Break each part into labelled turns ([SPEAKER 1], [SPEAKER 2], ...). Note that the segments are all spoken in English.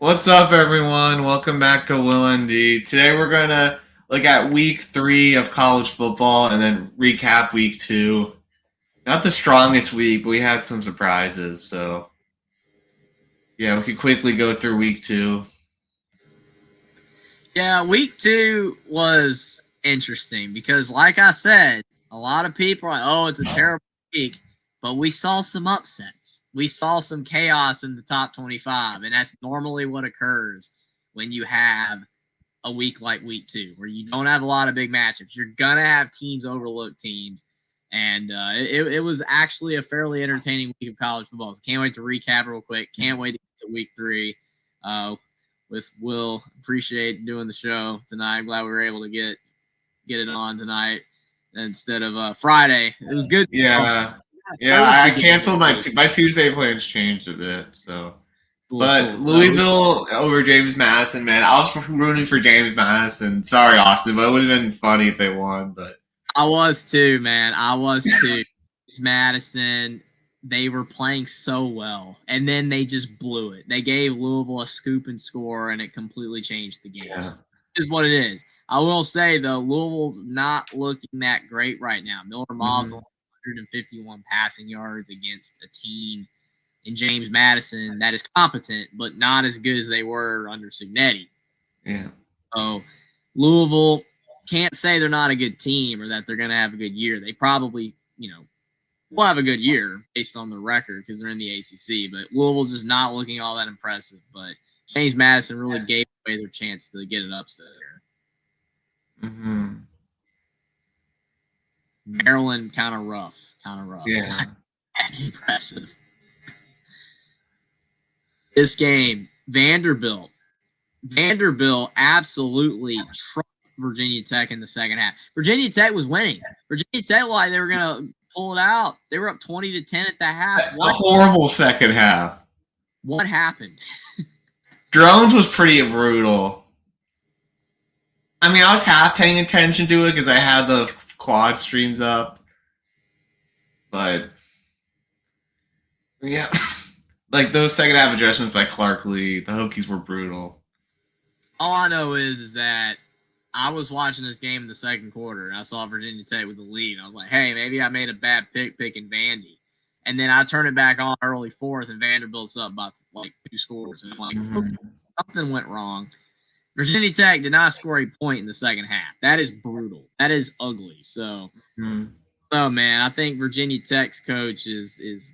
[SPEAKER 1] What's up, everyone? Welcome back to Will and D. Today we're going to look at week 3 of college football and then recap week 2. Not the strongest week, but we had some surprises. So, yeah, we could quickly go through week 2.
[SPEAKER 2] Yeah, week 2 was interesting because, like I said, a lot of people are like, oh, it's a terrible week, but we saw some upsets. We saw some chaos in the top 25, and that's normally what occurs when you have a week like week 2, where you don't have a lot of big matchups. You're going to have teams overlook teams, and it was actually a fairly entertaining week of college football. So can't wait to recap real quick. Can't wait to get to week 3. With Will. Appreciate doing the show tonight. I'm glad we were able to get it on tonight instead of Friday. It was good.
[SPEAKER 1] Yeah. I canceled my Tuesday plans changed a bit. So, but Louisville over James Madison, man. I was rooting for James Madison. Sorry, Austin, but it would have been funny if they won. But
[SPEAKER 2] I was too, man. I was too. James Madison. They were playing so well, and then they just blew it. They gave Louisville a scoop and score, and it completely changed the game.
[SPEAKER 1] Yeah.
[SPEAKER 2] Is what it is. I will say, though, Louisville's not looking that great right now. Miller Moss, 151 passing yards against a team in James Madison that is competent, but not as good as they were under Cignetti.
[SPEAKER 1] Yeah.
[SPEAKER 2] So Louisville can't say they're not a good team or that they're going to have a good year. They probably, will have a good year based on the record because they're in the ACC. But Louisville's just not looking all that impressive. But James Madison really gave away their chance to get an upset there.
[SPEAKER 1] Mm-hmm.
[SPEAKER 2] Maryland, kind of rough.
[SPEAKER 1] Yeah.
[SPEAKER 2] Impressive. This game, Vanderbilt absolutely trucked Virginia Tech in the second half. Virginia Tech was winning. Virginia Tech, like they were going to pull it out. They were up 20-10 at the half.
[SPEAKER 1] A horrible second half.
[SPEAKER 2] What happened?
[SPEAKER 1] Drones was pretty brutal. I mean, I was half paying attention to it because I had the quad streams up. But, yeah. Like, those second half adjustments by Clark Lee, the Hokies were brutal.
[SPEAKER 2] All I know is that I was watching this game in the second quarter, and I saw Virginia Tech with the lead. I was like, hey, maybe I made a bad pick picking Vandy. And then I turned it back on early fourth, and Vanderbilt's up by, 2 scores. And I'm like, okay, something went wrong. Virginia Tech did not score a point in the second half. That is brutal. That is ugly. So, oh, man, I think Virginia Tech's coach is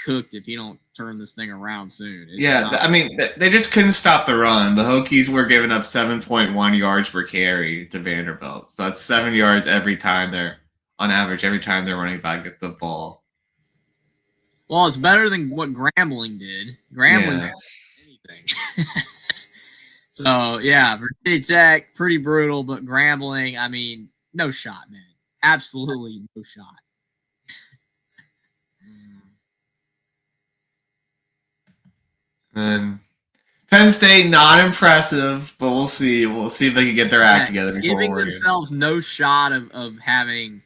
[SPEAKER 2] cooked if he don't turn this thing around soon.
[SPEAKER 1] I mean, they just couldn't stop the run. The Hokies were giving up 7.1 yards per carry to Vanderbilt. So that's 7 yards every time they're running back at the ball.
[SPEAKER 2] Well, it's better than what Grambling did. Grambling didn't do anything. So, yeah, Virginia Tech, pretty brutal, but Grambling, I mean, no shot, man. Absolutely no shot.
[SPEAKER 1] And Penn State, not impressive, but we'll see. We'll see if they can get their act together.
[SPEAKER 2] Giving themselves no shot of having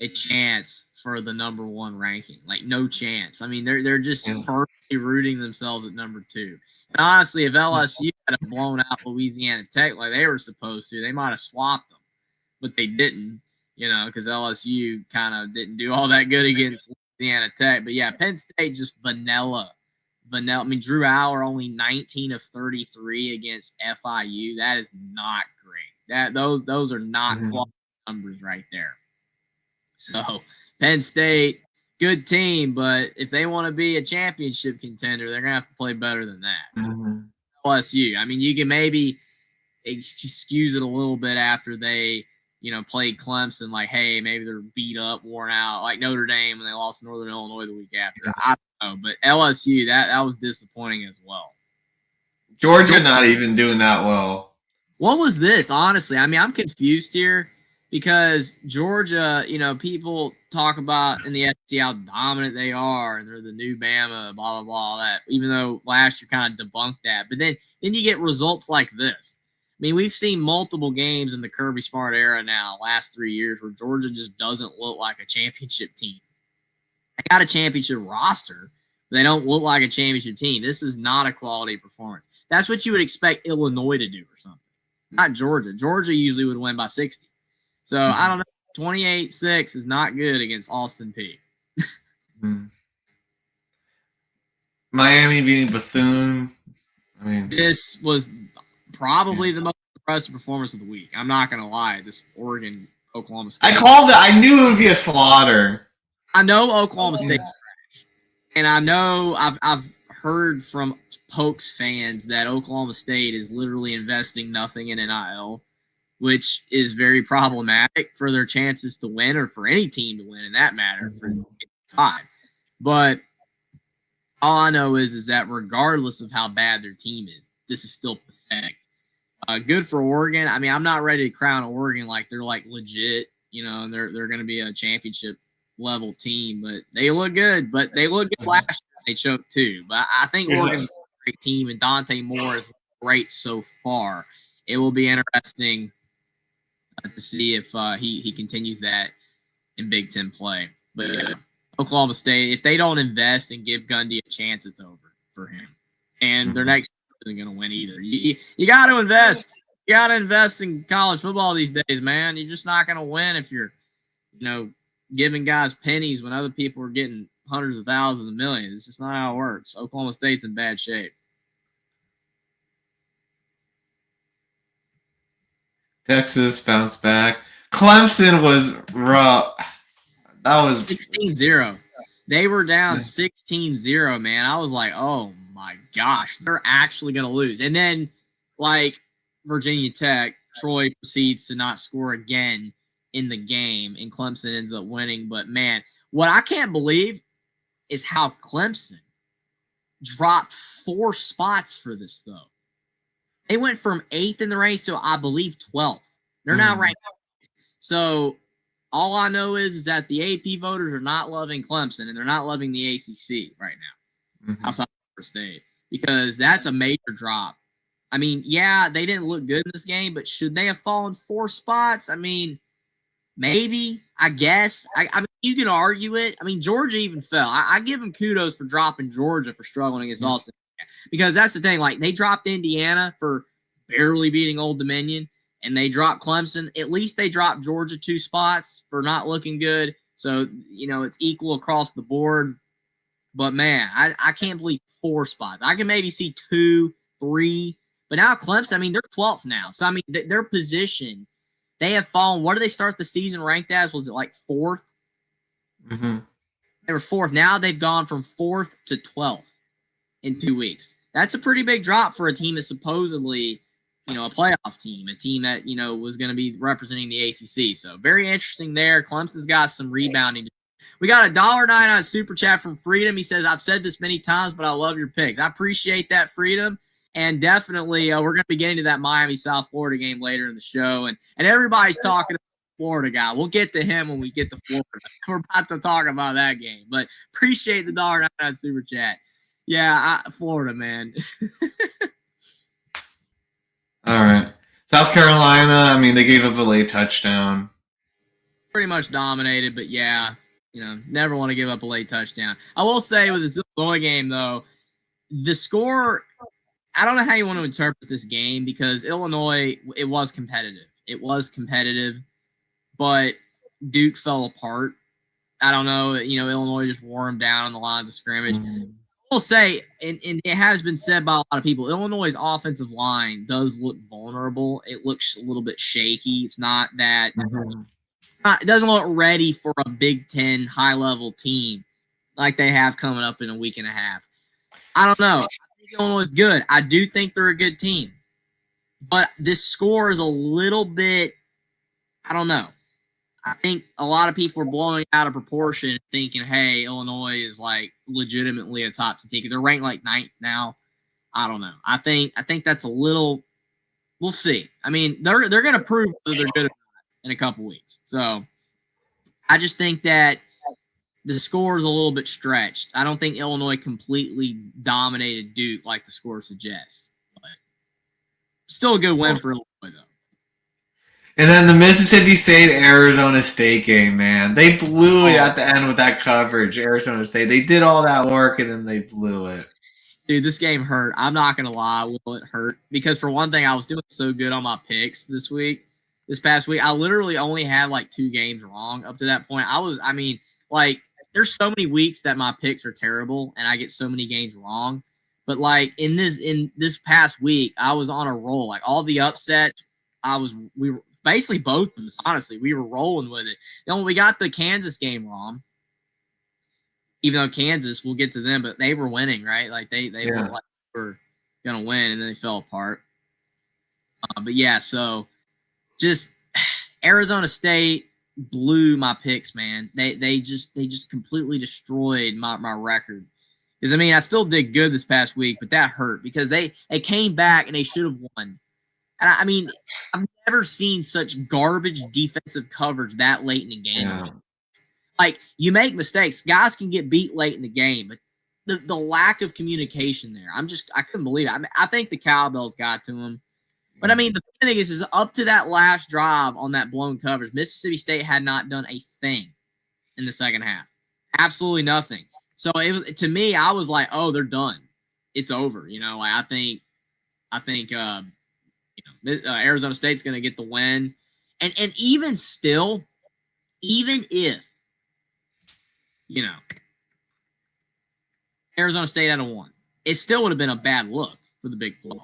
[SPEAKER 2] a chance for the number 1 ranking. Like, no chance. I mean, they're just firmly rooting themselves at number 2. And honestly, if LSU had blown out Louisiana Tech like they were supposed to, they might have swapped them. But they didn't, because LSU kind of didn't do all that good against Louisiana Tech. But, yeah, Penn State just vanilla. I mean, Drew Allar only 19 of 33 against FIU. That is not great. Those are not quality numbers right there. So, Penn State, good team, but if they want to be a championship contender, they're going to have to play better than that. LSU, I mean, you can maybe excuse it a little bit after they, played Clemson, like, hey, maybe they're beat up, worn out, like Notre Dame when they lost to Northern Illinois the week after. I don't know, but LSU, that was disappointing as well.
[SPEAKER 1] Georgia not even doing that well.
[SPEAKER 2] What was this, honestly? I mean, I'm confused here. Because Georgia, people talk about in the SEC how dominant they are and they're the new Bama, blah, blah, blah, all that, even though last year kind of debunked that. But then you get results like this. I mean, we've seen multiple games in the Kirby Smart era now, last 3 years, where Georgia just doesn't look like a championship team. They got a championship roster, They don't look like a championship team. This is not a quality performance. That's what you would expect Illinois to do or something. Not Georgia. Georgia usually would win by 60. So I don't know. 28-6 is not good against Austin Peay.
[SPEAKER 1] Miami beating Bethune. I mean,
[SPEAKER 2] this was probably the most impressive performance of the week. I'm not going to lie. This Oregon-Oklahoma State.
[SPEAKER 1] I called it. I knew it would be a slaughter.
[SPEAKER 2] I know Oklahoma State trash. And I know I've heard from Pokes fans that Oklahoma State is literally investing nothing in NIL, which is very problematic for their chances to win, or for any team to win in that matter, for 5. But all I know is that regardless of how bad their team is, this is still pathetic. Good for Oregon. I mean, I'm not ready to crown Oregon like they're like legit, and they're going to be a championship level team, but they look good. But they look good last year. They choked too. But I think Oregon's a great team, and Dante Moore is great so far. It will be interesting to see if he continues that in Big Ten play. But Oklahoma State, if they don't invest and give Gundy a chance, it's over for him. And their next isn't going to win either. You got to invest. You got to invest in college football these days, man. You're just not going to win if you're, giving guys pennies when other people are getting hundreds of thousands of millions. It's just not how it works. Oklahoma State's in bad shape.
[SPEAKER 1] Texas bounced back. Clemson was rough. That was
[SPEAKER 2] 16-0. They were down 16-0, man. I was like, oh my gosh, they're actually going to lose. And then, like Virginia Tech, Troy proceeds to not score again in the game, and Clemson ends up winning. But, man, what I can't believe is how Clemson dropped 4 spots for this, though. They went from 8th in the race to, I believe, 12th. They're now ranked. So all I know is that the AP voters are not loving Clemson, and they're not loving the ACC right now outside of Florida State, because that's a major drop. I mean, yeah, they didn't look good in this game, but should they have fallen 4 spots? I mean, maybe, I guess. I mean, you can argue it. I mean, Georgia even fell. I give them kudos for dropping Georgia for struggling against Austin, because that's the thing. Like, they dropped Indiana for barely beating Old Dominion, and they dropped Clemson. At least they dropped Georgia 2 spots for not looking good. So, it's equal across the board. But, man, I can't believe 4 spots. I can maybe see 2, 3. But now Clemson, I mean, they're 12th now. So, I mean, their position, they have fallen. What did they start the season ranked as? Was it like 4th? They were 4th. Now they've gone from 4th to 12th in 2 weeks. That's a pretty big drop for a team that's supposedly, a playoff team, a team that, was going to be representing the ACC. So very interesting there. Clemson's got some rebounding. We got a $1.09 on Super Chat from Freedom. He says, I've said this many times, but I love your picks. I appreciate that, Freedom. And definitely we're going to be getting to that Miami-South Florida game later in the show. And everybody's talking about the Florida guy. We'll get to him when we get to Florida. We're about to talk about that game. But appreciate the $1.09 on Super Chat. Yeah, Florida, man.
[SPEAKER 1] All right. South Carolina, I mean, they gave up a late touchdown.
[SPEAKER 2] Pretty much dominated, but yeah, never want to give up a late touchdown. I will say with the Illinois game, though, the score, I don't know how you want to interpret this game, because Illinois, it was competitive. It was competitive, but Duke fell apart. I don't know, Illinois just wore them down on the lines of scrimmage. I will say, and it has been said by a lot of people, Illinois' offensive line does look vulnerable. It looks a little bit shaky. It's not that it doesn't look ready for a Big Ten high-level team like they have coming up in a week and a half. I don't know. I think Illinois is good. I do think they're a good team. But this score is a little bit, I don't know. I think a lot of people are blowing out of proportion, thinking, hey, Illinois is like legitimately a top 10 team. They're ranked like 9th now. I don't know. I think that's a little, we'll see. I mean, they're going to prove whether they're good or not in a couple weeks. So I just think that the score is a little bit stretched. I don't think Illinois completely dominated Duke like the score suggests. But still a good win for Illinois, though.
[SPEAKER 1] And then the Mississippi State Arizona State game, man. They blew it at the end with that coverage, Arizona State. They did all that work and then they blew it.
[SPEAKER 2] Dude, this game hurt. I'm not going to lie. Will it hurt? Because for one thing, I was doing so good on my picks this past week. I literally only had like 2 games wrong up to that point. There's so many weeks that my picks are terrible and I get so many games wrong. But like in this past week, I was on a roll. Like all the upset, we were basically both of us, honestly, we were rolling with it. Then we got the Kansas game wrong. Even though Kansas, we'll get to them, but they were winning, right? Like they looked like they were gonna win, and then they fell apart. But yeah, so just Arizona State blew my picks, man. They just completely destroyed my record. Because I mean, I still did good this past week, but that hurt because they came back and they should have won. And I mean, I've never seen such garbage defensive coverage that late in the game.
[SPEAKER 1] Yeah.
[SPEAKER 2] Like, you make mistakes. Guys can get beat late in the game, but the lack of communication there, I couldn't believe it. I think the cowbells got to him. But, I mean, the thing is up to that last drive on that blown coverage, Mississippi State had not done a thing in the second half. Absolutely nothing. So, it was, to me, I was like, oh, they're done. It's over. You know, like, I think Arizona State's going to get the win. And even still, even if, you know, Arizona State had won, it still would have been a bad look for the Big 12.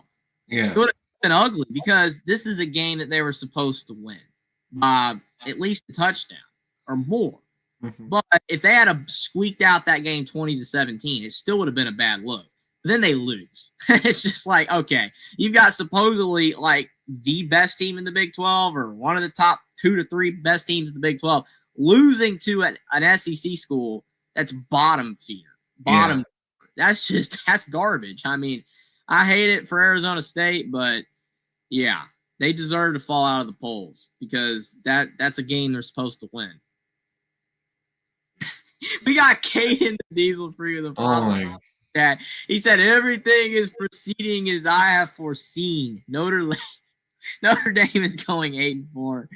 [SPEAKER 1] Yeah.
[SPEAKER 2] It would have been ugly because this is a game that they were supposed to win by at least a touchdown or more.
[SPEAKER 1] Mm-hmm.
[SPEAKER 2] But if they had squeaked out that game 20-17, it still would have been a bad look. But then they lose. It's just like, okay, you've got supposedly like the best team in the Big 12 or one of the top 2 to 3 best teams in the Big 12. Losing to an SEC school that's bottom feeder. That's garbage. I mean, I hate it for Arizona State, but yeah, they deserve to fall out of the polls because that's a game they're supposed to win. We got Caden the Diesel Free with the
[SPEAKER 1] Oh
[SPEAKER 2] that he said everything is proceeding as I have foreseen. Notre Dame is going 8-4.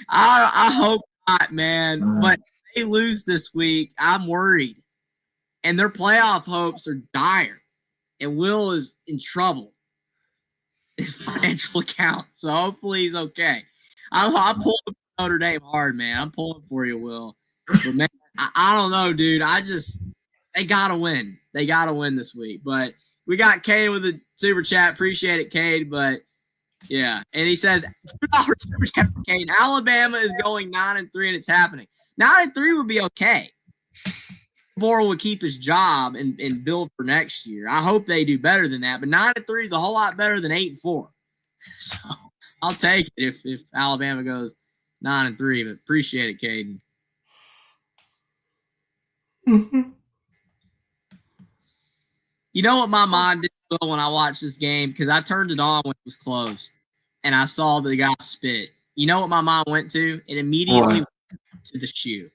[SPEAKER 2] I hope not, man. But if they lose this week, I'm worried. And their playoff hopes are dire. And Will is in trouble. His financial account. So hopefully he's okay. I'm pulling for Notre Dame hard, man. I'm pulling for you, Will. But man, I don't know, dude. They gotta win. They gotta win this week. But we got Cade with a super chat. Appreciate it, Cade. But yeah, and he says $2 super chat for Cade. Alabama is going 9-3, and it's happening. 9-3 would be okay. Boral would keep his job and build for next year. I hope they do better than that. But 9-3 is a whole lot better than 8-4. So I'll take it if Alabama goes 9-3. But appreciate it, Caden. You know what my mind did when I watched this game? Because I turned it on when it was closed, and I saw the guy spit. You know what my mind went to? It immediately went to the shoe.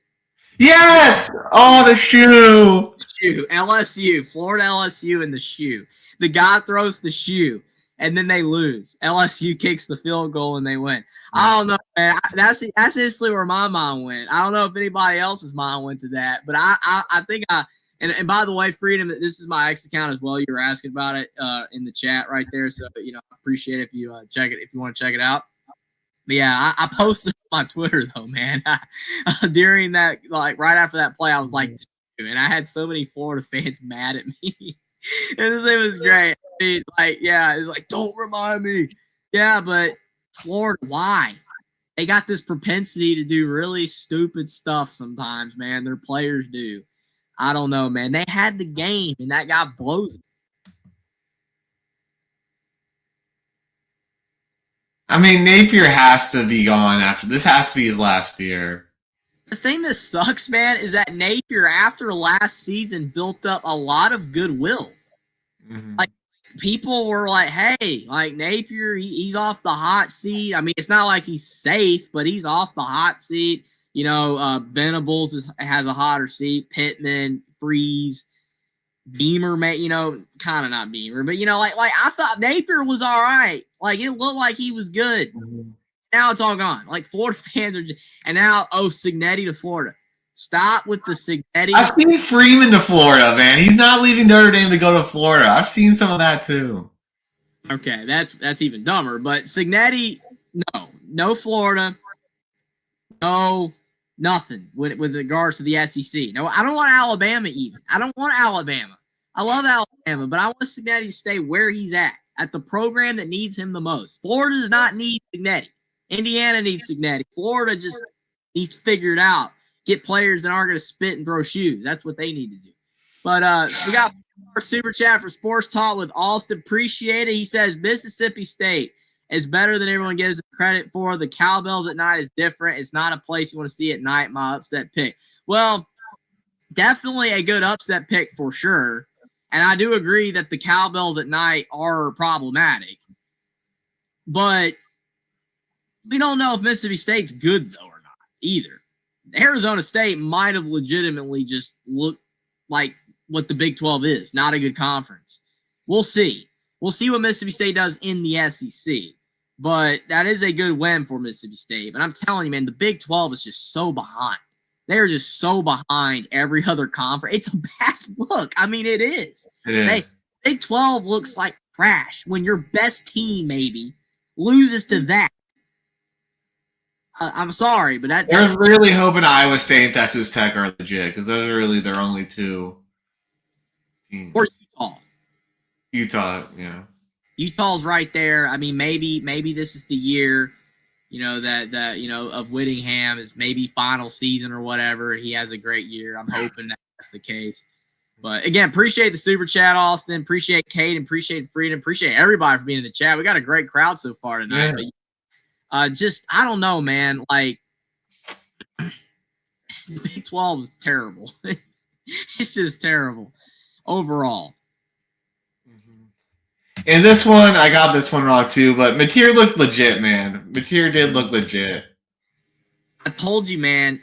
[SPEAKER 1] Yes! Oh, the shoe!
[SPEAKER 2] The shoe. LSU. Florida LSU and the shoe. The guy throws the shoe, and then they lose. LSU kicks the field goal, and they win. I don't know, man. That's instantly where my mind went. I don't know if anybody else's mind went to that, but I think I – and by the way, Freedom, this is my X account as well. You were asking about it in the chat right there. So, I appreciate it if you check it, if you want to check it out. But yeah, I posted on Twitter though, man. During that, like right after that play, I was like, and I had so many Florida fans mad at me. It was great. I mean, it was like, don't remind me. Yeah, but Florida, why? They got this propensity to do really stupid stuff sometimes, man. Their players do. I don't know, man. They had the game, and that guy blows it.
[SPEAKER 1] I mean, Napier has to be gone after this. Has to be his last year.
[SPEAKER 2] The thing that sucks, man, is that Napier, after last season, built up a lot of goodwill. Mm-hmm. Like, people were like, hey, like, Napier, he's off the hot seat. I mean, it's not like he's safe, but he's off the hot seat. Venables has a hotter seat. Pittman, Freeze, Beamer, kind of not Beamer, but I thought Napier was all right. Like, it looked like he was good. Mm-hmm. Now it's all gone. Like Florida fans are just, and now Cignetti to Florida. Stop with the Cignetti.
[SPEAKER 1] I've seen Freeman to Florida, man. He's not leaving Notre Dame to go to Florida. I've seen some of that too.
[SPEAKER 2] Okay, that's even dumber. But Cignetti, no Florida, no nothing with regards to the SEC. No, I don't want Alabama even. I don't want Alabama. I love Alabama, but I want Cignetti to stay where he's at the program that needs him the most. Florida does not need Cignetti. Indiana needs Cignetti. Florida just needs to figure it out. Get players that aren't going to spit and throw shoes. That's what they need to do. But we got our super chat for Sports Talk with Austin. Appreciate it. He says Mississippi State is better than everyone gives it credit for. The Cowbells at night is different. It's not a place you want to see at night. My upset pick. Well, definitely a good upset pick for sure. And I do agree that the Cowbells at night are problematic. But we don't know if Mississippi State's good, though, or not either. Arizona State might have legitimately just looked like what the Big 12 is, not a good conference. We'll see. We'll see what Mississippi State does in the SEC. But that is a good win for Mississippi State. But I'm telling you, man, the Big 12 is just so behind. They're just so behind every other conference. It's a bad look. I mean, it is. Big 12 looks like trash when your best team maybe loses to that. I'm sorry, but
[SPEAKER 1] they're really hoping Iowa State and Texas Tech are legit because those are really their only two teams.
[SPEAKER 2] Or Utah.
[SPEAKER 1] Utah, yeah.
[SPEAKER 2] Utah's right there. I mean, maybe this is the year, that of Whittingham is maybe final season or whatever. He has a great year. I'm hoping that's the case. But again, appreciate the super chat, Austin. Appreciate Kate. Appreciate Freedom. Appreciate everybody for being in the chat. We got a great crowd so far tonight.
[SPEAKER 1] Yeah.
[SPEAKER 2] But I don't know, man. Like, Big 12 is terrible. It's just terrible overall.
[SPEAKER 1] In this one, I got this one wrong too, but Mateer looked legit, man. Mateer did look legit.
[SPEAKER 2] I told you, man,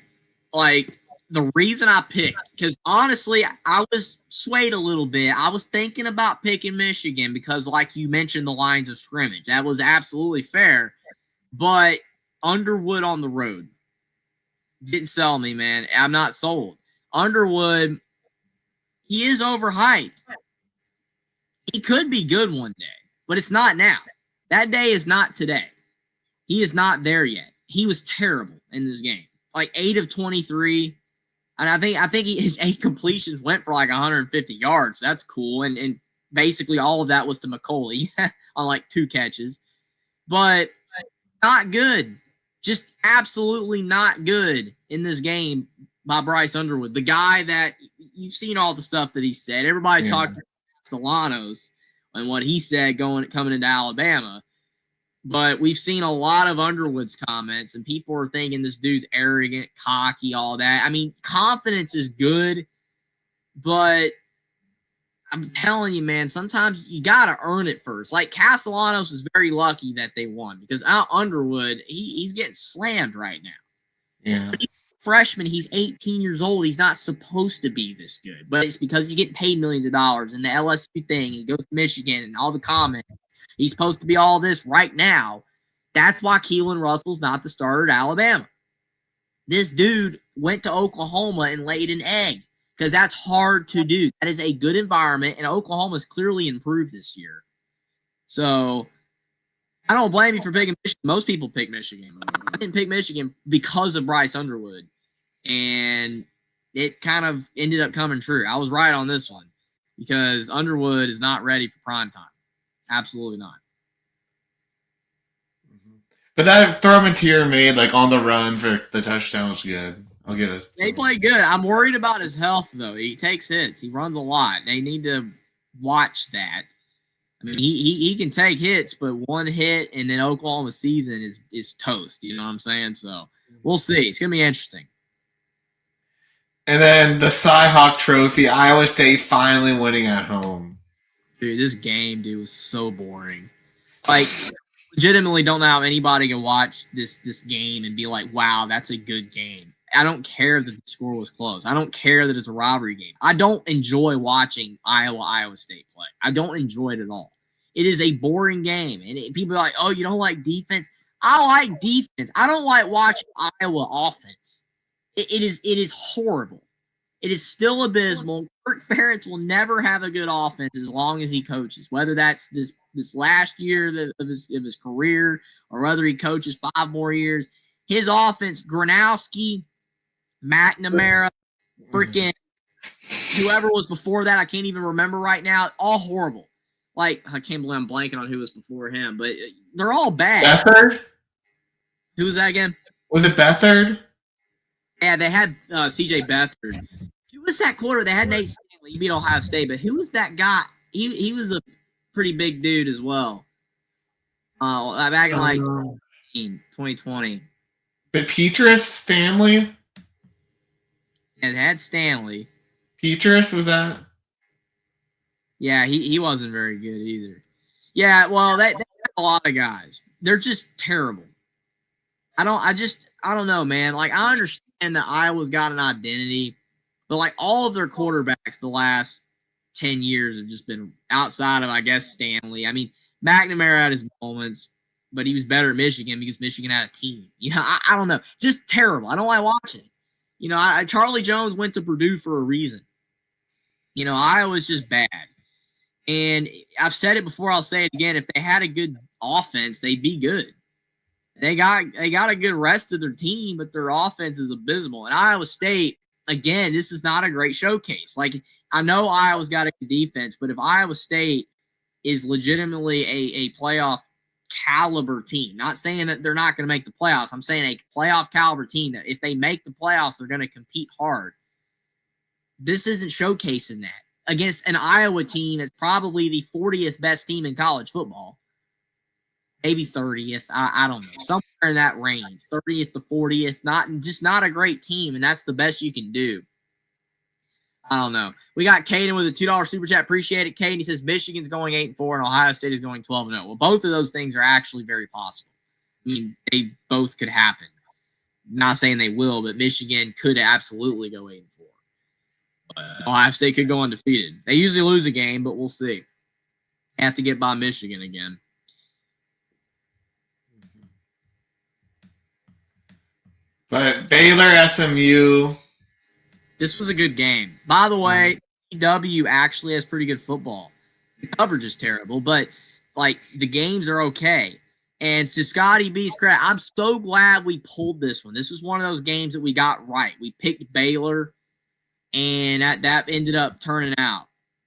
[SPEAKER 2] like, the reason I picked, because honestly, I was swayed a little bit. I was thinking about picking Michigan because, like you mentioned, the lines of scrimmage. That was absolutely fair. But Underwood on the road didn't sell me, man. I'm not sold. Underwood, he is overhyped. He could be good one day, but it's not now. That day is not today. He is not there yet. He was terrible in this game. Like 8 of 23. And I think his 8 completions went for like 150 yards. That's cool. And basically all of that was to McCauley on like 2 catches. But not good. Just absolutely not good in this game by Bryce Underwood. The guy that you've seen all the stuff that he said. Everybody's talked to Castellanos and what he said coming into Alabama. But we've seen a lot of Underwood's comments, and people are thinking this dude's arrogant, cocky, all that. I mean, confidence is good, but I'm telling you, man, sometimes you got to earn it first. Like, Castellanos was very lucky that they won because Underwood, he's getting slammed right now.
[SPEAKER 1] Yeah.
[SPEAKER 2] But he's a freshman. He's 18 years old. He's not supposed to be this good, but it's because he's getting paid millions of dollars and the LSU thing. He goes to Michigan and all the comments. He's supposed to be all this right now. That's why Keelan Russell's not the starter at Alabama. This dude went to Oklahoma and laid an egg because that's hard to do. That is a good environment, and Oklahoma's clearly improved this year. So I don't blame you for picking Michigan. Most people pick Michigan. I didn't pick Michigan because of Bryce Underwood, and it kind of ended up coming true. I was right on this one because Underwood is not ready for prime time. Absolutely not.
[SPEAKER 1] But that throw Mateer made, like, on the run for the touchdown was good. I'll give it.
[SPEAKER 2] They play good. I'm worried about his health, though. He takes hits. He runs a lot. They need to watch that. I mean, he can take hits, but one hit and then Oklahoma's season is toast. You know what I'm saying? So we'll see. It's going to be interesting.
[SPEAKER 1] And then the Cy-Hawk Trophy, Iowa State finally winning at home.
[SPEAKER 2] Dude, this game, was so boring. Like, legitimately don't know how anybody can watch this game and be like, wow, that's a good game. I don't care that the score was close. I don't care that it's a rivalry game. I don't enjoy watching Iowa State play. I don't enjoy it at all. It is a boring game. And people are like, oh, you don't like defense? I like defense. I don't like watching Iowa offense. It is horrible. It is still abysmal. Kirk Ferentz will never have a good offense as long as he coaches, whether that's this last year of his career or whether he coaches 5 more years. His offense, Gronowski, McNamara, freaking whoever was before that, I can't even remember right now, all horrible. Like, I can't believe I'm blanking on who was before him, but they're all bad.
[SPEAKER 1] Beathard?
[SPEAKER 2] Who was that again?
[SPEAKER 1] Was it Beathard?
[SPEAKER 2] Yeah, they had C.J. Beathard. Who was that quarter? They had Nate Stanley. He beat Ohio State, but who was that guy? He was a pretty big dude as well. Back in like 2020.
[SPEAKER 1] But Petrus Stanley?
[SPEAKER 2] And had Stanley.
[SPEAKER 1] Petrus, was that?
[SPEAKER 2] Yeah, he wasn't very good either. Yeah, well, they have a lot of guys. They're just terrible. I don't know, man. Like, I understand that Iowa's got an identity, but like all of their quarterbacks the last 10 years have just been outside of, I guess, Stanley. I mean, McNamara had his moments, but he was better at Michigan because Michigan had a team. You know, I don't know. Just terrible. I don't like watching it. You know, Charlie Jones went to Purdue for a reason. You know, Iowa's just bad. And I've said it before, I'll say it again. If they had a good offense, they'd be good. They got a good rest of their team, but their offense is abysmal. And Iowa State, again, this is not a great showcase. Like, I know Iowa's got a good defense, but if Iowa State is legitimately a playoff caliber team, not saying that they're not going to make the playoffs, I'm saying a playoff caliber team that if they make the playoffs, they're going to compete hard. This isn't showcasing that against an Iowa team that's probably the 40th best team in college football. Maybe 30th. I don't know. Somewhere in that range. 30th to 40th. Not a great team, and that's the best you can do. I don't know. We got Caden with a $2 super chat. Appreciate it, Caden. He says Michigan's going 8-4 and Ohio State is going 12-0. Well, both of those things are actually very possible. I mean, they both could happen. Not saying they will, but Michigan could absolutely go 8-4. Ohio State could go undefeated. They usually lose a game, but we'll see. Have to get by Michigan again.
[SPEAKER 1] But Baylor, SMU.
[SPEAKER 2] This was a good game. By the way, EW actually has pretty good football. The coverage is terrible, but like the games are okay. And to Scotty B's credit, I'm so glad we pulled this one. This was one of those games that we got right. We picked Baylor, and that ended up turning out.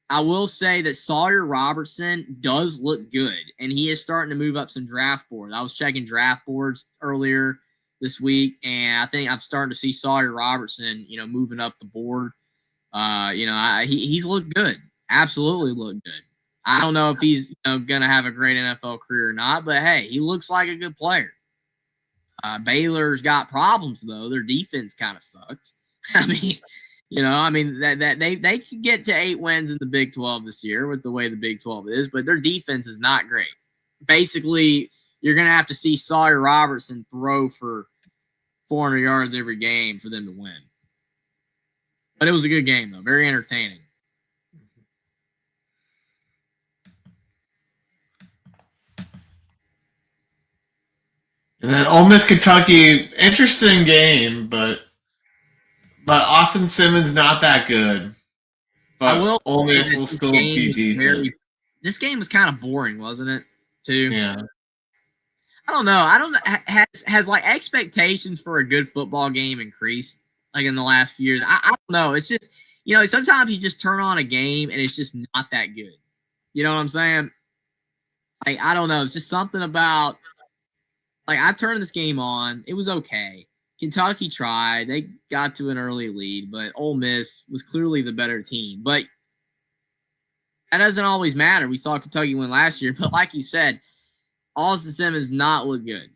[SPEAKER 2] I will say that Sawyer Robertson does look good, and he is starting to move up some draft boards. I was checking draft boards earlier this week, and I think I'm starting to see Sawyer Robertson, moving up the board. He's looked good. Absolutely looked good. I don't know if he's going to have a great NFL career or not, but hey, he looks like a good player. Baylor's got problems though. Their defense kind of sucks. That they could get to 8 wins in the Big 12 this year with the way the Big 12 is, but their defense is not great. Basically, you're going to have to see Sawyer Robertson throw for 400 yards every game for them to win. But it was a good game, though. Very entertaining.
[SPEAKER 1] And then Ole Miss, Kentucky, interesting game, but Austin Simmons not that good. But Ole Miss will still be decent.
[SPEAKER 2] This game was kind of boring, wasn't it? Too.
[SPEAKER 1] Yeah.
[SPEAKER 2] I don't know. Has like expectations for a good football game increased like in the last few years? I don't know. It's just, sometimes you just turn on a game and it's just not that good. You know what I'm saying? Like, I don't know. It's just something about, like, I turned this game on. It was okay. Kentucky tried. They got to an early lead, but Ole Miss was clearly the better team. But that doesn't always matter. We saw Kentucky win last year, but like you said, Austin Simmons not look good.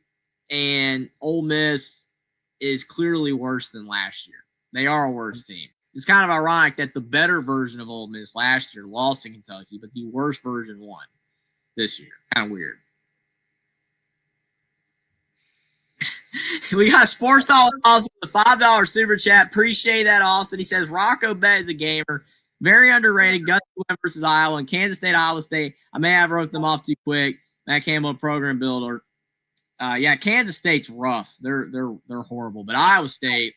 [SPEAKER 2] And Ole Miss is clearly worse than last year. They are a worse team. It's kind of ironic that the better version of Ole Miss last year lost to Kentucky, but the worst version won this year. Kind of weird. We got Sports Talk Austin with a $5 super chat. Appreciate that, Austin. He says, Rocco Bet is a gamer. Very underrated. Gus versus Iowa and Kansas State, Iowa State. I may have wrote them off too quick. Matt Campbell, program builder. Kansas State's rough. They're horrible. But Iowa State,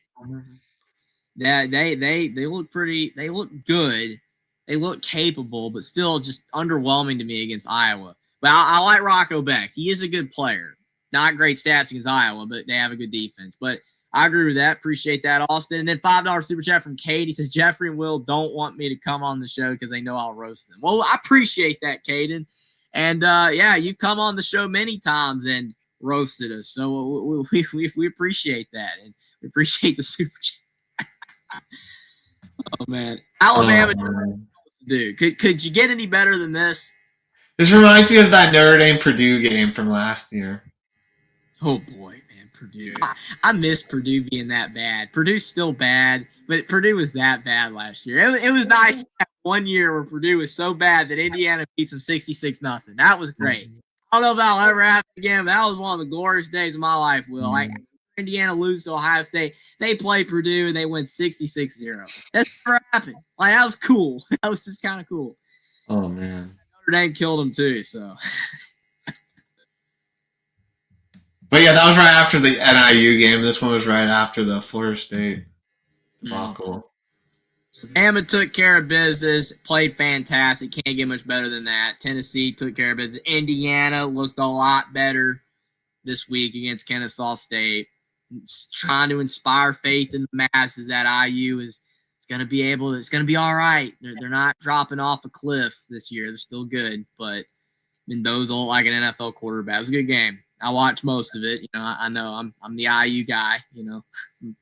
[SPEAKER 2] they look pretty. They look good. They look capable, but still just underwhelming to me against Iowa. But I like Rocco Beck. He is a good player. Not great stats against Iowa, but they have a good defense. But I agree with that. Appreciate that, Austin. And then $5 super chat from Kate. He says, Jeffrey and Will don't want me to come on the show because they know I'll roast them. Well, I appreciate that, Caden. And, you've come on the show many times and roasted us. So we appreciate that. And we appreciate the super chat. Oh, man. Alabama, dude. Could you get any better than this?
[SPEAKER 1] This reminds me of that Notre Dame Purdue game from last year.
[SPEAKER 2] Oh, boy, man, Purdue. I miss Purdue being that bad. Purdue's still bad, but Purdue was that bad last year. It was nice to have 1 year where Purdue was so bad that Indiana beats them 66-0. That was great. I don't know if that'll ever happen again, but that was one of the glorious days of my life, Will. Like, Indiana loses to Ohio State. They play Purdue, and they win 66-0. That's never happened. Like, that was cool. That was just kind of cool.
[SPEAKER 1] Oh, man.
[SPEAKER 2] Notre Dame killed them, too, so...
[SPEAKER 1] But yeah, that was right after the NIU game. This one was right after the Florida State debacle.
[SPEAKER 2] Bama took care of business, played fantastic. Can't get much better than that. Tennessee took care of business. Indiana looked a lot better this week against Kennesaw State. It's trying to inspire faith in the masses that IU is going to be all right. They're not dropping off a cliff this year. They're still good, but Mendoza looked like an NFL quarterback. It was a good game. I watched most of it. I know I'm the IU guy. I'm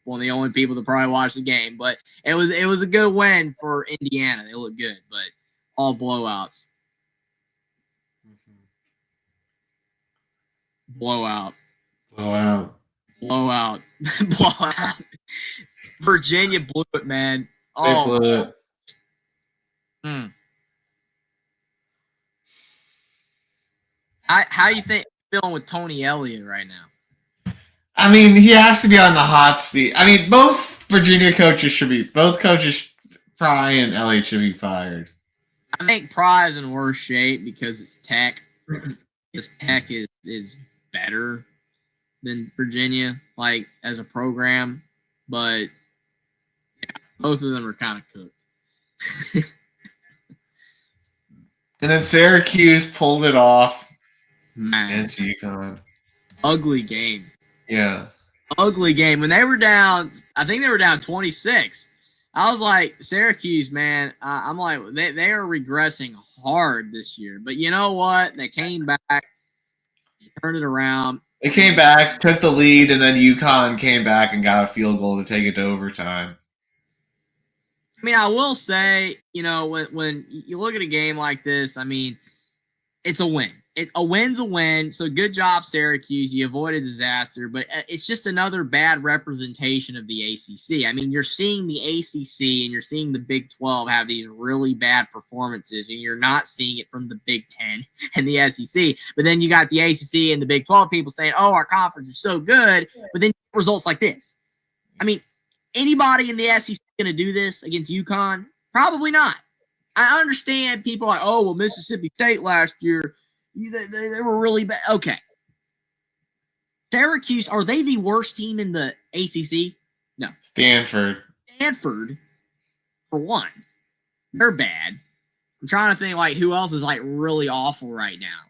[SPEAKER 2] one of the only people that probably watched the game. But it was a good win for Indiana. They look good, but all blowouts. Blowout. Virginia blew it, man.
[SPEAKER 1] They blew it.
[SPEAKER 2] How you think feeling with Tony Elliott right now?
[SPEAKER 1] I mean, he has to be on the hot seat. I mean, both Virginia coaches Pry and Elliott should be fired.
[SPEAKER 2] I think Pry is in worse shape because it's Tech. Because Tech is better than Virginia, like as a program. But yeah, both of them are kind of cooked.
[SPEAKER 1] And then Syracuse pulled it off.
[SPEAKER 2] Man.
[SPEAKER 1] Against UConn.
[SPEAKER 2] Ugly game.
[SPEAKER 1] Yeah.
[SPEAKER 2] Ugly game. When they were down, I think they were down 26. I was like, Syracuse, man, I'm like, they are regressing hard this year. But you know what? They came back, turned it around.
[SPEAKER 1] They came back, took the lead, and then UConn came back and got a field goal to take it to overtime.
[SPEAKER 2] I mean, I will say, when you look at a game like this, I mean, it's a win. A win's a win, so good job, Syracuse. You avoided disaster, but it's just another bad representation of the ACC. I mean, you're seeing the ACC and you're seeing the Big 12 have these really bad performances, and you're not seeing it from the Big 10 and the SEC. But then you got the ACC and the Big 12 people saying, oh, our conference is so good, but then results like this. I mean, anybody in the SEC going to do this against UConn? Probably not. I understand people are like, oh, well, Mississippi State last year, they were really bad. Okay. Syracuse, are they the worst team in the ACC? No.
[SPEAKER 1] Stanford,
[SPEAKER 2] for one. They're bad. I'm trying to think, like, who else is, like, really awful right now.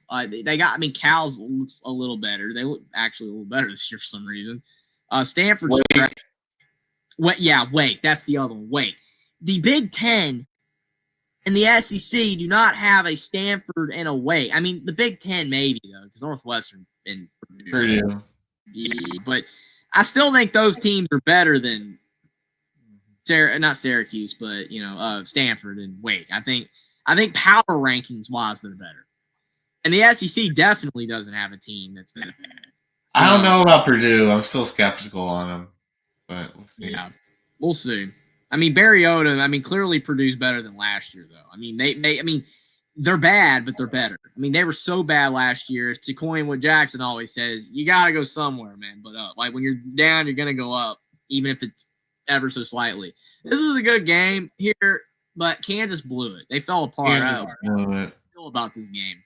[SPEAKER 2] Cal's looks a little better. They look actually a little better this year for some reason. Stanford's Wait, that's the other one. Wait. The Big Ten and the SEC do not have a Stanford and a Wake. I mean, the Big Ten maybe, though, because Northwestern and
[SPEAKER 1] Purdue.
[SPEAKER 2] Yeah, but I still think those teams are better than not Syracuse, but Stanford and Wake. I think power rankings wise they're better. And the SEC definitely doesn't have a team that's that bad.
[SPEAKER 1] I don't know about Purdue. I'm still skeptical on them, but we'll see.
[SPEAKER 2] Yeah, we'll see. I mean, Barry Odom, clearly Purdue's better than last year, though. I mean, they're bad, but they're better. I mean, they were so bad last year. To coin what Jackson always says, you got to go somewhere, man, but up. Like, when you're down, you're going to go up, even if it's ever so slightly. This was a good game here, but Kansas blew it. They fell apart.
[SPEAKER 1] Kansas blew it.
[SPEAKER 2] Feel about this game.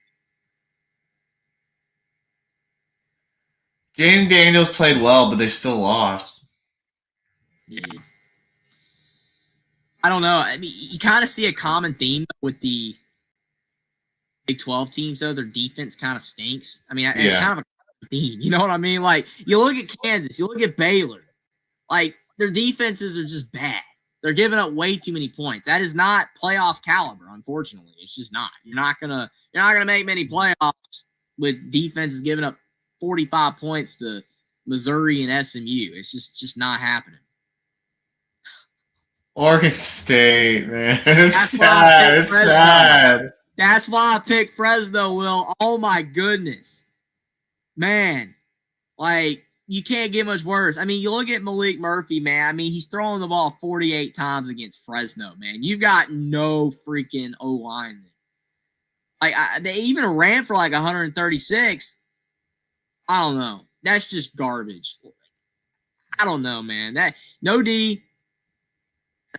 [SPEAKER 1] Jaden Daniels played well, but they still lost.
[SPEAKER 2] Yeah. I don't know. I mean, you kind of see a common theme with the Big 12 teams, though. Their defense kind of stinks. I mean, it's kind of a theme. You know what I mean? Like, you look at Kansas, you look at Baylor. Like, their defenses are just bad. They're giving up way too many points. That is not playoff caliber, unfortunately. It's just not. You're not gonna make many playoffs with defenses giving up 45 points to Missouri and SMU. It's just not happening.
[SPEAKER 1] Oregon State, man. It's sad. It's sad.
[SPEAKER 2] That's why I picked Fresno, Will. Oh, my goodness. Man, like, you can't get much worse. I mean, you look at Malik Murphy, man. I mean, he's throwing the ball 48 times against Fresno, man. You've got no freaking O-line. Like, they even ran for like 136. I don't know. That's just garbage. I don't know, man. No D.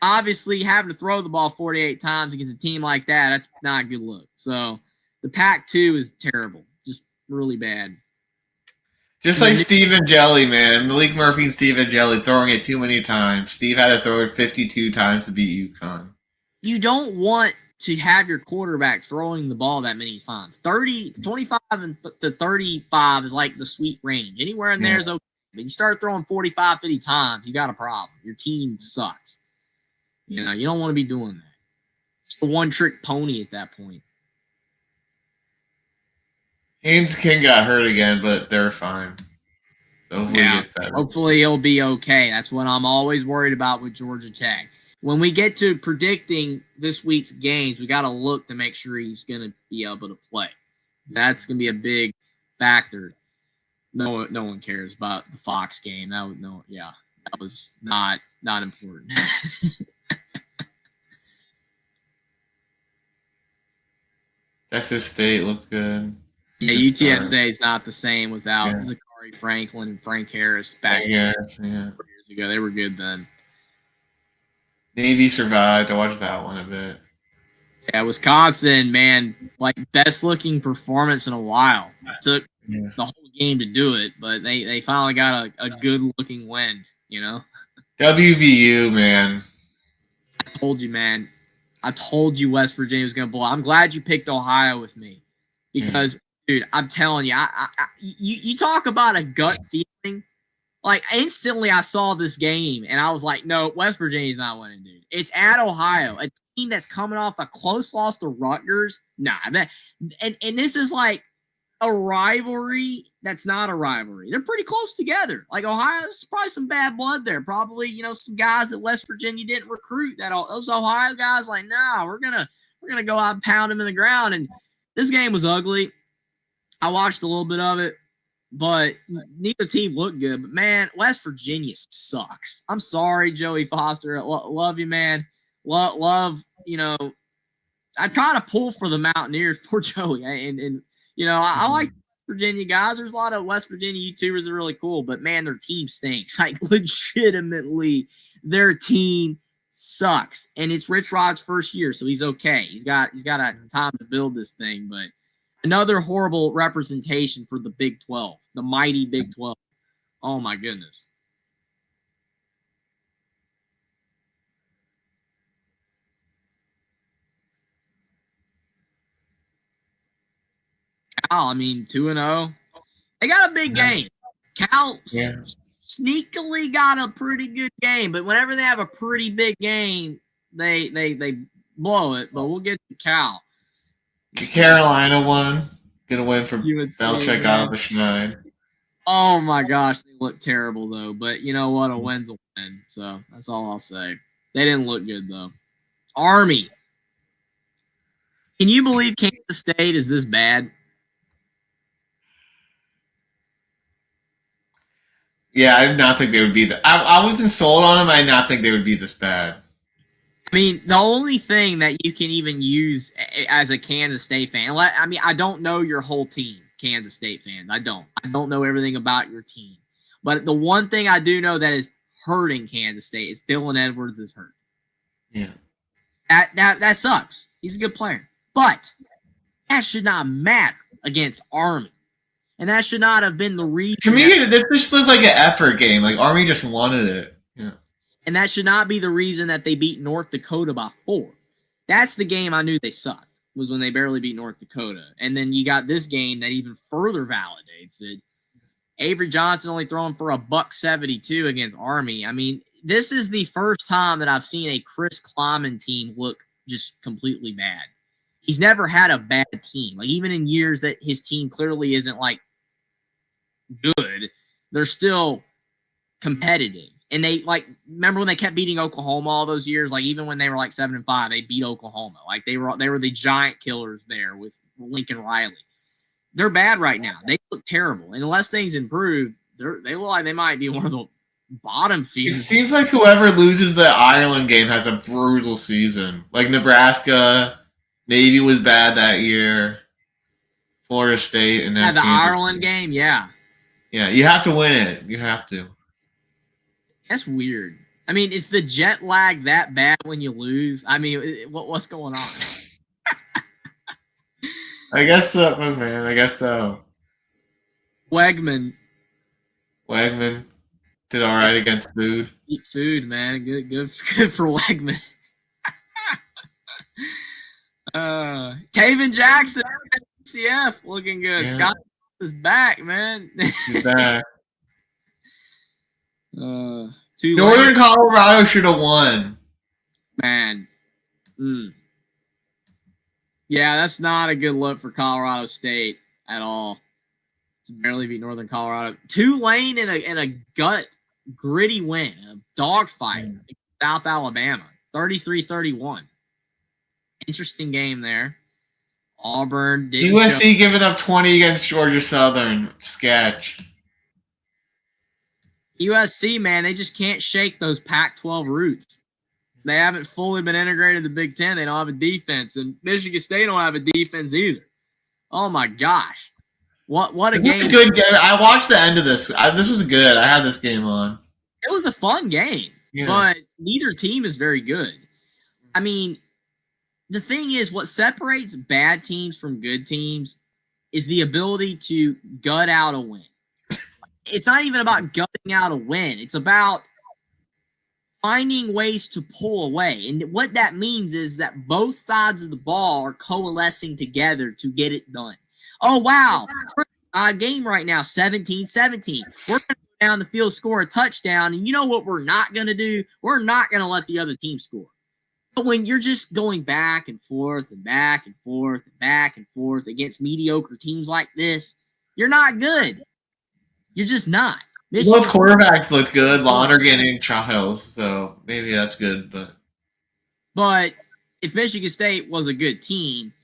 [SPEAKER 2] Obviously, having to throw the ball 48 times against a team like that's not a good look. So, the Pac-2 is terrible. Just really bad.
[SPEAKER 1] Just like Steve Jelly, man. Malik Murphy and Steve Jelly throwing it too many times. Steve had to throw it 52 times to beat UConn. You
[SPEAKER 2] don't want to have your quarterback throwing the ball that many times. 25 to 35 is like the sweet range. Anywhere in there is okay. But you start throwing 45, 50 times, you got a problem. Your team sucks. You know, you don't want to be doing that. It's a one-trick pony at that point.
[SPEAKER 1] Haynes King got hurt again, but they're fine. So
[SPEAKER 2] hopefully he'll be okay. That's what I'm always worried about with Georgia Tech. When we get to predicting this week's games, we got to look to make sure he's going to be able to play. That's going to be a big factor. No one cares about the Fox game. That was not important.
[SPEAKER 1] Texas State looked good.
[SPEAKER 2] Yeah, UTSA is not the same without Zachary Franklin and Frank Harris back 4 years ago. They were good then.
[SPEAKER 1] Navy survived. I watched that one a bit.
[SPEAKER 2] Yeah, Wisconsin, man, like best looking performance in a while. It took the whole game to do it, but they finally got a good looking win, you know?
[SPEAKER 1] WVU, man.
[SPEAKER 2] I told you, man. I told you West Virginia was going to blow. I'm glad you picked Ohio with me because, dude, I'm telling you, you talk about a gut feeling. Like, instantly I saw this game, and I was like, no, West Virginia's not winning, dude. It's at Ohio, a team that's coming off a close loss to Rutgers. Nah, and this is like a rivalry that's not a rivalry. They're pretty close together. Like, Ohio's probably some bad blood there. Probably, you know, some guys that West Virginia didn't recruit. Those Ohio guys like, nah, we're gonna go out and pound them in the ground. And this game was ugly. I watched a little bit of it, but neither team looked good. But man, West Virginia sucks. I'm sorry, Joey Foster. Love you, man. Love. You know, I try to pull for the Mountaineers for Joey, and you know, I like Virginia guys. There's a lot of West Virginia YouTubers that are really cool, but man, their team stinks. Like, legitimately, their team sucks. And it's Rich Rod's first year, so he's okay. He's got a time to build this thing, but another horrible representation for the Big 12, the mighty Big 12. Oh my goodness. Cal, I mean, 2-0. They got a big game. Cal sneakily got a pretty good game, but whenever they have a pretty big game, they blow it. But we'll get to Cal.
[SPEAKER 1] Carolina won. Gonna win for Belichick out of the Schneid.
[SPEAKER 2] Oh my gosh, they look terrible though. But you know what? A win's a win. So that's all I'll say. They didn't look good though. Army. Can you believe Kansas State is this bad?
[SPEAKER 1] Yeah, I did not think they would be I wasn't sold on them. I did not think they would be this bad.
[SPEAKER 2] I mean, the only thing that you can even use as a Kansas State fan, I mean, I don't know your whole team, Kansas State fans. I don't know everything about your team. But the one thing I do know that is hurting Kansas State is Dylan Edwards is hurt.
[SPEAKER 1] Yeah.
[SPEAKER 2] That sucks. He's a good player. But that should not matter against Army. And that should not have been the reason.
[SPEAKER 1] To me, this just looked like an effort game. Like Army just wanted it. Yeah.
[SPEAKER 2] And that should not be the reason that they beat North Dakota by 4. That's the game I knew they sucked, was when they barely beat North Dakota. And then you got this game that even further validates it. Avery Johnson only throwing for $172 against Army. I mean, this is the first time that I've seen a Chris Kleiman team look just completely bad. He's never had a bad team. Like, even in years that his team clearly isn't, like, good, they're still competitive. And they, like, remember when they kept beating Oklahoma all those years? Like, even when they were, like, 7-5, they beat Oklahoma. Like, they were the giant killers there with Lincoln Riley. They're bad right now. They look terrible. And unless things improve, they look like they might be one of the bottom feeders.
[SPEAKER 1] It seems like whoever loses the Ireland game has a brutal season. Like Nebraska, Navy was bad that year. Florida State, and then
[SPEAKER 2] the Ireland game, yeah.
[SPEAKER 1] Yeah, you have to win it. You have to.
[SPEAKER 2] That's weird. I mean, is the jet lag that bad when you lose? I mean, what's going on?
[SPEAKER 1] I guess so, man. I guess so.
[SPEAKER 2] Wegman
[SPEAKER 1] did all right against Food.
[SPEAKER 2] Eat Food, man. Good for Wegman. Taven Jackson, CF, looking good. Yeah. Scott is back, man.
[SPEAKER 1] He's back.
[SPEAKER 2] Northern
[SPEAKER 1] Colorado should have won.
[SPEAKER 2] Man. Yeah, that's not a good look for Colorado State at all. To barely beat Northern Colorado. Tulane in a gut gritty win, a dogfight against South Alabama, 33-31. Interesting game there. Auburn didn't
[SPEAKER 1] USC giving up 20 against Georgia Southern. Sketch.
[SPEAKER 2] USC, man, they just can't shake those Pac-12 roots. They haven't fully been integrated in the Big Ten. They don't have a defense. And Michigan State don't have a defense either. Oh, my gosh. What a game.
[SPEAKER 1] It was a good game. I watched the end of this. This was good. I had this game on.
[SPEAKER 2] It was a fun game. Yeah. But neither team is very good. I mean, the thing is, what separates bad teams from good teams is the ability to gut out a win. It's not even about gutting out a win. It's about finding ways to pull away. And what that means is that both sides of the ball are coalescing together to get it done. Oh, wow. We're in a game right now, 17-17. We're going to go down the field, score a touchdown. And you know what we're not going to do? We're not going to let the other team score. But when you're just going back and forth and back and forth and back and forth against mediocre teams like this, you're not good. You're just not.
[SPEAKER 1] Both quarterbacks looked good. Lonergan and Childs, so maybe that's good.
[SPEAKER 2] But if Michigan State was a good team,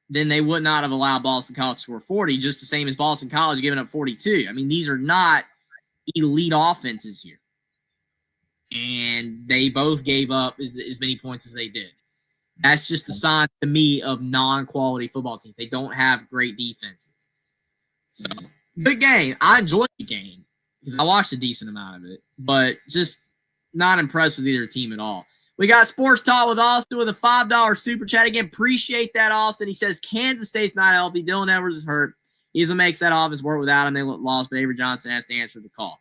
[SPEAKER 2] then they would not have allowed Boston College to score 40, just the same as Boston College giving up 42. I mean, these are not elite offenses here. And they both gave up as many points as they did. That's just a sign to me of non-quality football teams. They don't have great defenses. So, good game. I enjoyed the game because I watched a decent amount of it, but just not impressed with either team at all. We got Sports Talk with Austin with a $5 super chat. Again, appreciate that, Austin. He says Kansas State's not healthy. Dylan Edwards is hurt. He's what makes that offense work without him. They look lost, but Avery Johnson has to answer the call.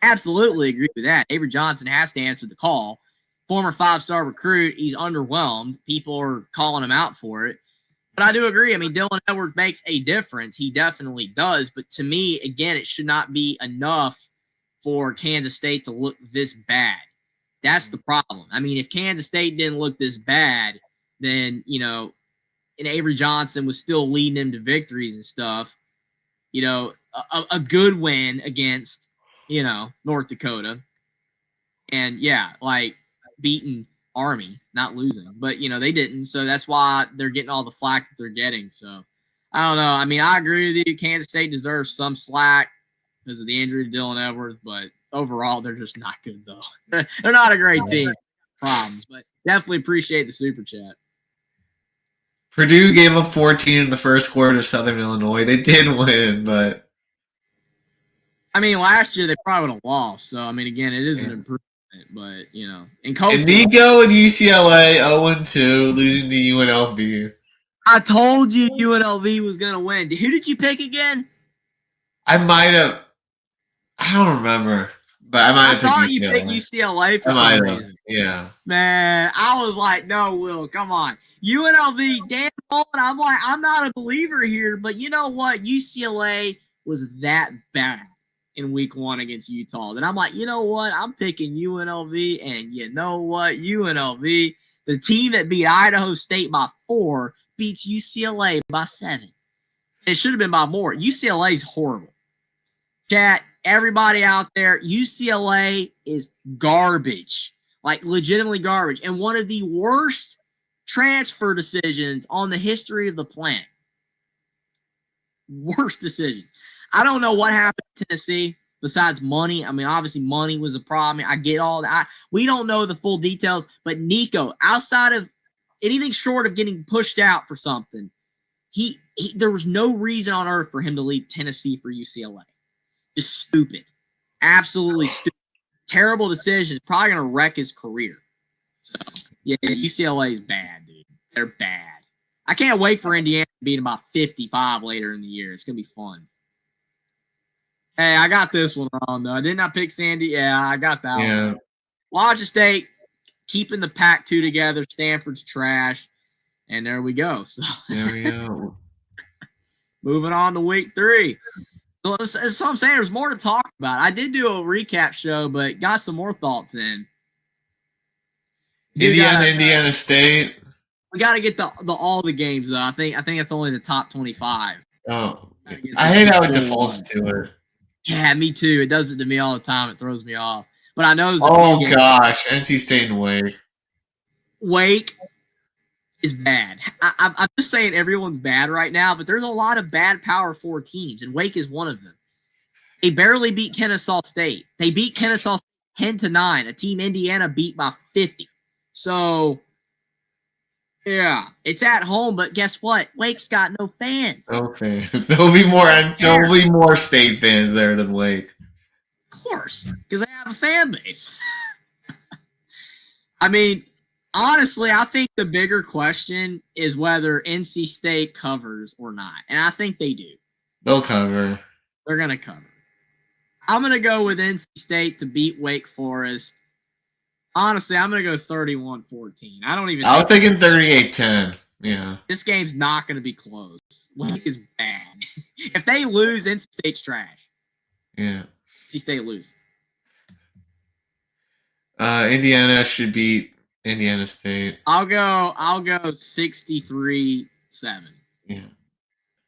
[SPEAKER 2] Absolutely agree with that. Avery Johnson has to answer the call. Former 5-star recruit. He's underwhelmed. People are calling him out for it. But I do agree. I mean, Dylan Edwards makes a difference. He definitely does. But to me, again, it should not be enough for Kansas State to look this bad. That's the problem. I mean, if Kansas State didn't look this bad, then, you know, and Avery Johnson was still leading him to victories and stuff, you know, a good win against, you know, North Dakota. And, yeah, like beating Army, not losing. But, you know, they didn't. So that's why they're getting all the flack that they're getting. So, I don't know. I mean, I agree with you. Kansas State deserves some slack because of the injury to Dylan Edwards. But overall, they're just not good, though. They're not a great team. Problems. But definitely appreciate the super chat.
[SPEAKER 1] Purdue gave up 14 in the first quarter to Southern Illinois. They did win, but
[SPEAKER 2] I mean, last year they probably would have lost. So, I mean, again, it is an improvement. But, you know,
[SPEAKER 1] and Nico and UCLA 0-2, losing to UNLV.
[SPEAKER 2] I told you UNLV was going to win. Who did you pick again?
[SPEAKER 1] I might have. I don't remember, but I might have picked
[SPEAKER 2] thought
[SPEAKER 1] UCLA.
[SPEAKER 2] you picked UCLA for
[SPEAKER 1] I
[SPEAKER 2] some
[SPEAKER 1] might have.
[SPEAKER 2] reason.
[SPEAKER 1] Yeah.
[SPEAKER 2] Man, I was like, no, Will, come on. UNLV, damn, I'm like, I'm not a believer here, but you know what? UCLA was that bad in week 1 against Utah. Then I'm like, you know what? I'm picking UNLV, and you know what? UNLV, the team that beat Idaho State by 4, beats UCLA by 7. It should have been by more. UCLA is horrible. Chat, everybody out there, UCLA is garbage. Like, legitimately garbage. And one of the worst transfer decisions on the history of the planet. Worst decision. I don't know what happened in Tennessee besides money. I mean, obviously money was a problem. I get all that. We don't know the full details. But Nico, outside of anything short of getting pushed out for something, there was no reason on earth for him to leave Tennessee for UCLA. Just stupid. Absolutely stupid. Terrible decisions. Probably going to wreck his career. So, yeah, UCLA is bad, dude. They're bad. I can't wait for Indiana to beat them by 55 later in the year. It's going to be fun. Hey, I got this one wrong, though. Didn't I pick Sandy? Yeah, I got that one. Washington State keeping the Pac-2 together. Stanford's trash. And there we go. So
[SPEAKER 1] there we go.
[SPEAKER 2] Moving on to week 3. So that's what I'm saying. There's more to talk about. I did do a recap show, but got some more thoughts in.
[SPEAKER 1] Indiana State.
[SPEAKER 2] We got to get the all the games though. I think that's only the top 25.
[SPEAKER 1] Oh, I hate how it defaults to it.
[SPEAKER 2] Yeah, me too. It does it to me all the time. It throws me off. But I know.
[SPEAKER 1] Oh gosh, NC State and Wake.
[SPEAKER 2] Wake is bad. I'm just saying everyone's bad right now, but there's a lot of bad Power 4 teams, and Wake is one of them. They barely beat Kennesaw State. They beat Kennesaw 10-9, a team Indiana beat by 50. So, yeah, it's at home, but guess what? Wake's got no fans.
[SPEAKER 1] No fans. There'll be more State fans there than Wake.
[SPEAKER 2] Of course, because they have a fan base. I mean, honestly, I think the bigger question is whether NC State covers or not. And I think they do.
[SPEAKER 1] They'll cover.
[SPEAKER 2] They're going to cover. I'm going to go with NC State to beat Wake Forest. Honestly, I'm going to go 31-14. I was
[SPEAKER 1] thinking 38-10. Yeah.
[SPEAKER 2] This game's not going to be close. Wake is bad. If they lose, NC State's trash.
[SPEAKER 1] Yeah.
[SPEAKER 2] NC State loses.
[SPEAKER 1] Indiana should beat Indiana State.
[SPEAKER 2] I'll go 63-7.
[SPEAKER 1] Yeah.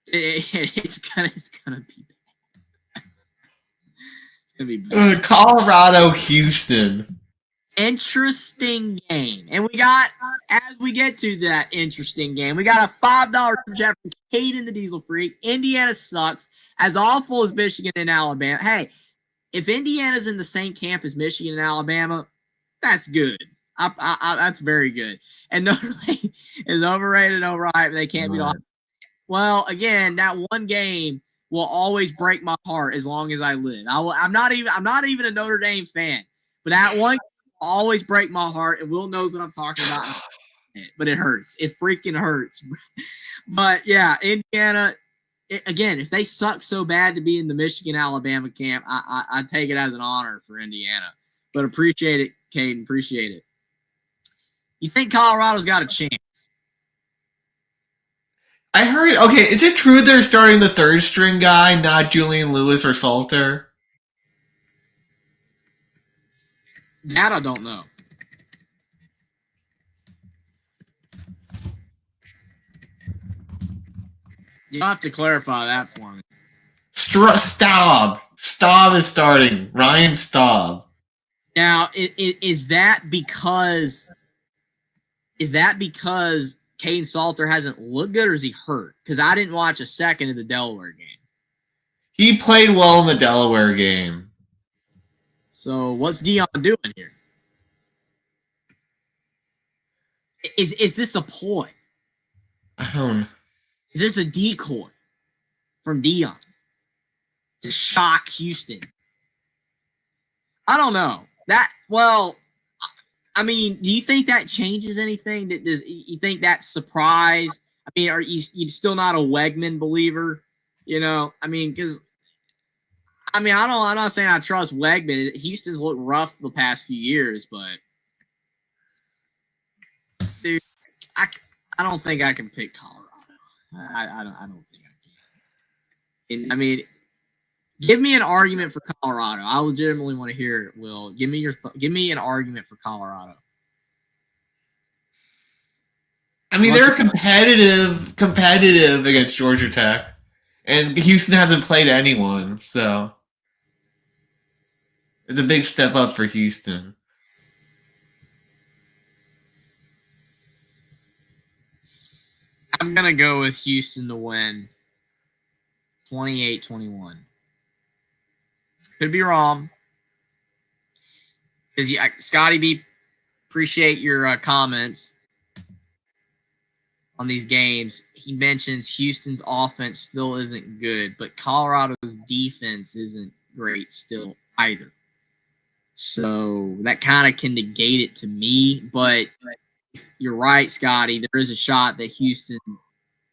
[SPEAKER 2] It's gonna be bad. It's gonna be bad.
[SPEAKER 1] Colorado, Houston.
[SPEAKER 2] Interesting game. And we got, as we get to that interesting game, we got a $5 chat from Caden the Diesel Freak. Indiana sucks. As awful as Michigan and Alabama. Hey, if Indiana's in the same camp as Michigan and Alabama, that's good. That's very good. And Notre Dame is overrated, overhyped. They can't beat Ohio. Well, again, that one game will always break my heart as long as I live. I'm not even a Notre Dame fan, but that one will always break my heart. And Will knows what I'm talking about. But it hurts. It freaking hurts. But yeah, Indiana. Again, if they suck so bad to be in the Michigan-Alabama camp, I take it as an honor for Indiana. But appreciate it, Caden. Appreciate it. You think Colorado's got a chance?
[SPEAKER 1] I heard. Okay, is it true they're starting the third string guy, not Julian Lewis or Salter?
[SPEAKER 2] That I don't know. You'll have to clarify that for me.
[SPEAKER 1] Staub. Staub is starting. Ryan Staub.
[SPEAKER 2] Now, is that because Caden Salter hasn't looked good, or is he hurt? Because I didn't watch a second of the Delaware game.
[SPEAKER 1] He played well in the Delaware game.
[SPEAKER 2] So what's Dion doing here? Is this a ploy?
[SPEAKER 1] I don't know.
[SPEAKER 2] Is this a decoy from Dion to shock Houston? I don't know. I mean, do you think that changes anything? You think that surprise? I mean, are you still not a Wegman believer? I mean, because I'm not saying I trust Wegman. Houston's looked rough the past few years, but dude, I don't think I can pick Colorado. I don't think I can. And, I mean, give me an argument for Colorado. I legitimately want to hear it, Will. Give me an argument for Colorado.
[SPEAKER 1] I mean, they're competitive against Georgia Tech, and Houston hasn't played anyone, so it's a big step up for Houston.
[SPEAKER 2] I'm going to go with Houston to win 28-21. Could be wrong. Because Scotty B, appreciate your comments on these games. He mentions Houston's offense still isn't good, but Colorado's defense isn't great still either. So that kind of can negate it to me, but you're right, Scotty. There is a shot that Houston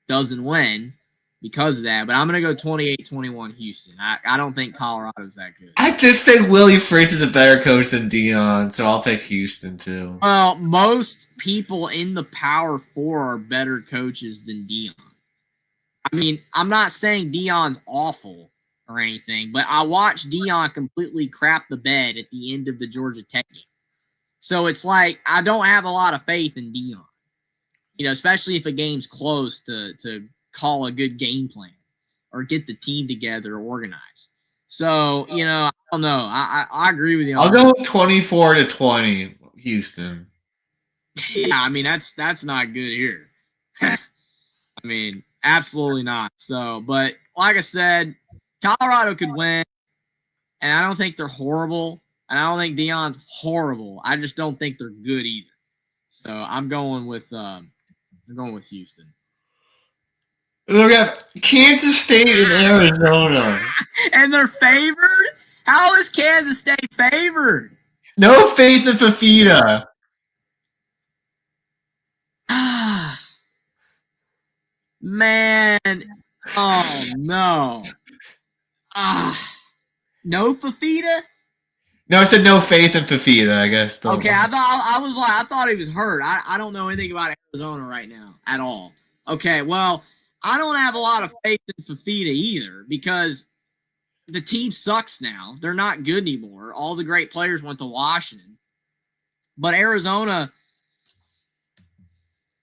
[SPEAKER 2] doesn't win because of that, but I'm going to go 28-21 Houston. I don't think Colorado's that good.
[SPEAKER 1] I just think Willie Fritz is a better coach than Deion, so I'll pick Houston too.
[SPEAKER 2] Well, most people in the Power Four are better coaches than Deion. I mean, I'm not saying Deion's awful or anything, but I watched Deion completely crap the bed at the end of the Georgia Tech game. So it's like I don't have a lot of faith in Deion, especially if a game's close to call a good game plan or get the team together organized. So, I don't know. I agree with you.
[SPEAKER 1] I'll go 24-20 Houston.
[SPEAKER 2] Yeah, I mean, that's not good here. I mean, absolutely not. So, but like I said, Colorado could win, and I don't think they're horrible, and I don't think Deion's horrible. I just don't think they're good either. So I'm going with Houston.
[SPEAKER 1] Look at Kansas State and Arizona.
[SPEAKER 2] And they're favored? How is Kansas State favored?
[SPEAKER 1] No faith in Fafita.
[SPEAKER 2] Man. Oh, no. No Fafita?
[SPEAKER 1] No, I said no faith in Fafita, I guess.
[SPEAKER 2] Okay, I thought he was hurt. I don't know anything about Arizona right now at all. Okay, well, I don't have a lot of faith in Fafita either because the team sucks now. They're not good anymore. All the great players went to Washington. But Arizona,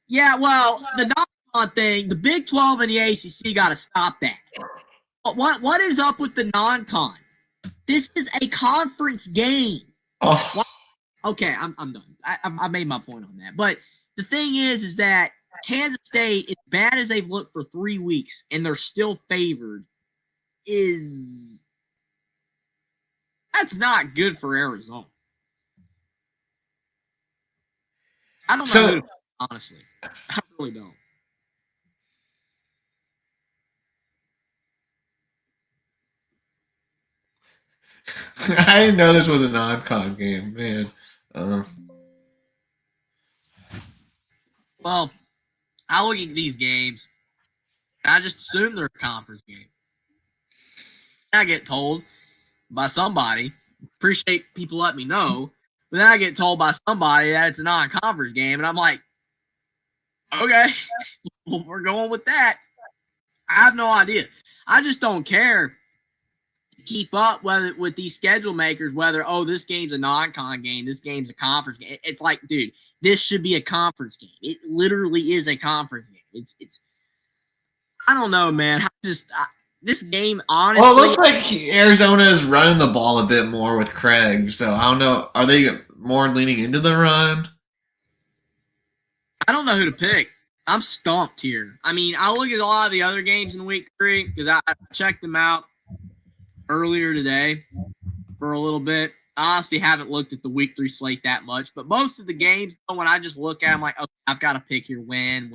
[SPEAKER 2] yeah, well, the non-con thing, the Big 12 and the ACC got to stop that. What is up with the non-con? This is a conference game.
[SPEAKER 1] Oh.
[SPEAKER 2] Okay, I'm done. I made my point on that. But the thing is that Kansas State, as bad as they've looked for 3 weeks, and they're still favored, that's not good for Arizona. I don't know, honestly. I really don't.
[SPEAKER 1] I didn't know this was a non-con game, man.
[SPEAKER 2] Well, I look at these games, and I just assume they're a conference game. I get told by somebody, appreciate people let me know, but then I get told by somebody that it's a non-conference game, and I'm like, okay, well, we're going with that. I have no idea. I just don't care to keep up with these schedule makers, whether, this game's a non-con game, this game's a conference game. It's like, dude, this should be a conference game. It literally is a conference game. It's I don't know, man. This game, honestly.
[SPEAKER 1] Well, it looks like Arizona is running the ball a bit more with Craig, so I don't know. Are they more leaning into the run?
[SPEAKER 2] I don't know who to pick. I'm stumped here. I mean, I look at a lot of the other games in week 3 because I checked them out earlier today for a little bit. I honestly haven't looked at the week 3 slate that much, but most of the games, when I just look at them, like, okay, I've got to pick here, win.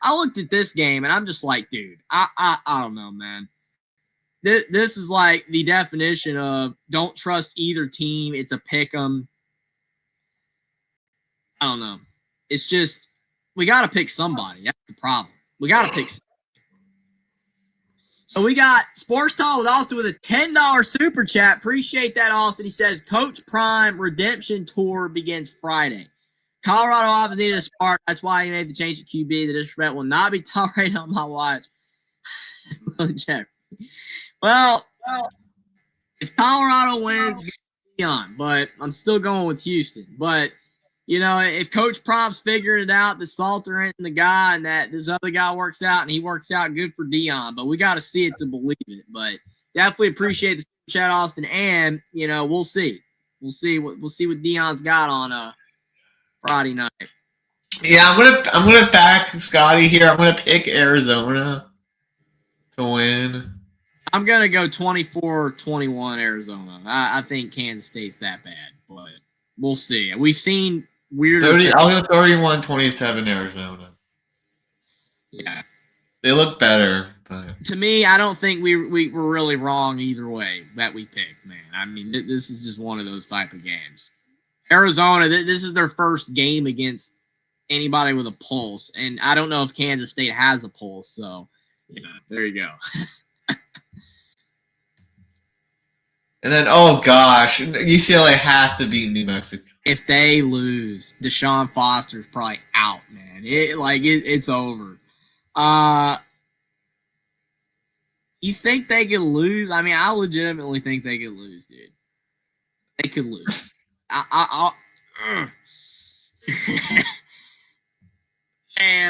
[SPEAKER 2] I looked at this game, and I'm just like, dude, I don't know, man. This is like the definition of don't trust either team. It's a pick 'em. I don't know. It's just We got to pick somebody. That's the problem. We got to pick somebody. So we got Sports Talk with Austin with a $10 super chat. Appreciate that, Austin. He says, Coach Prime redemption tour begins Friday. Colorado office needed a spark. That's why he made the change to QB. The disrespect will not be tolerated on my watch. Well, if Colorado wins, Deion, but I'm still going with Houston. But, you know, if Coach Prime's figuring it out, that Salter ain't the guy and that this other guy works out and he works out, good for Deion. But we got to see it to believe it. But definitely appreciate the chat, Austin. And, you know, we'll see. We'll see what Deion's got on Friday night.
[SPEAKER 1] Yeah, I'm gonna back Scotty here. I'm gonna pick Arizona to win.
[SPEAKER 2] I'm gonna go 24-21 Arizona. I think Kansas State's that bad, but we'll see. We've seen weird.
[SPEAKER 1] I'll go 31-27 Arizona.
[SPEAKER 2] Yeah,
[SPEAKER 1] they look better, but
[SPEAKER 2] to me, I don't think we were really wrong either way that we picked. Man, I mean, this is just one of those type of games. Arizona, this is their first game against anybody with a pulse, and I don't know if Kansas State has a pulse. So, you know, there you go.
[SPEAKER 1] And then, oh gosh, UCLA has to beat New Mexico.
[SPEAKER 2] If they lose, Deshaun Foster's probably out, man. It's over. You think they could lose? I mean, I legitimately think they could lose, dude. They could lose. Man,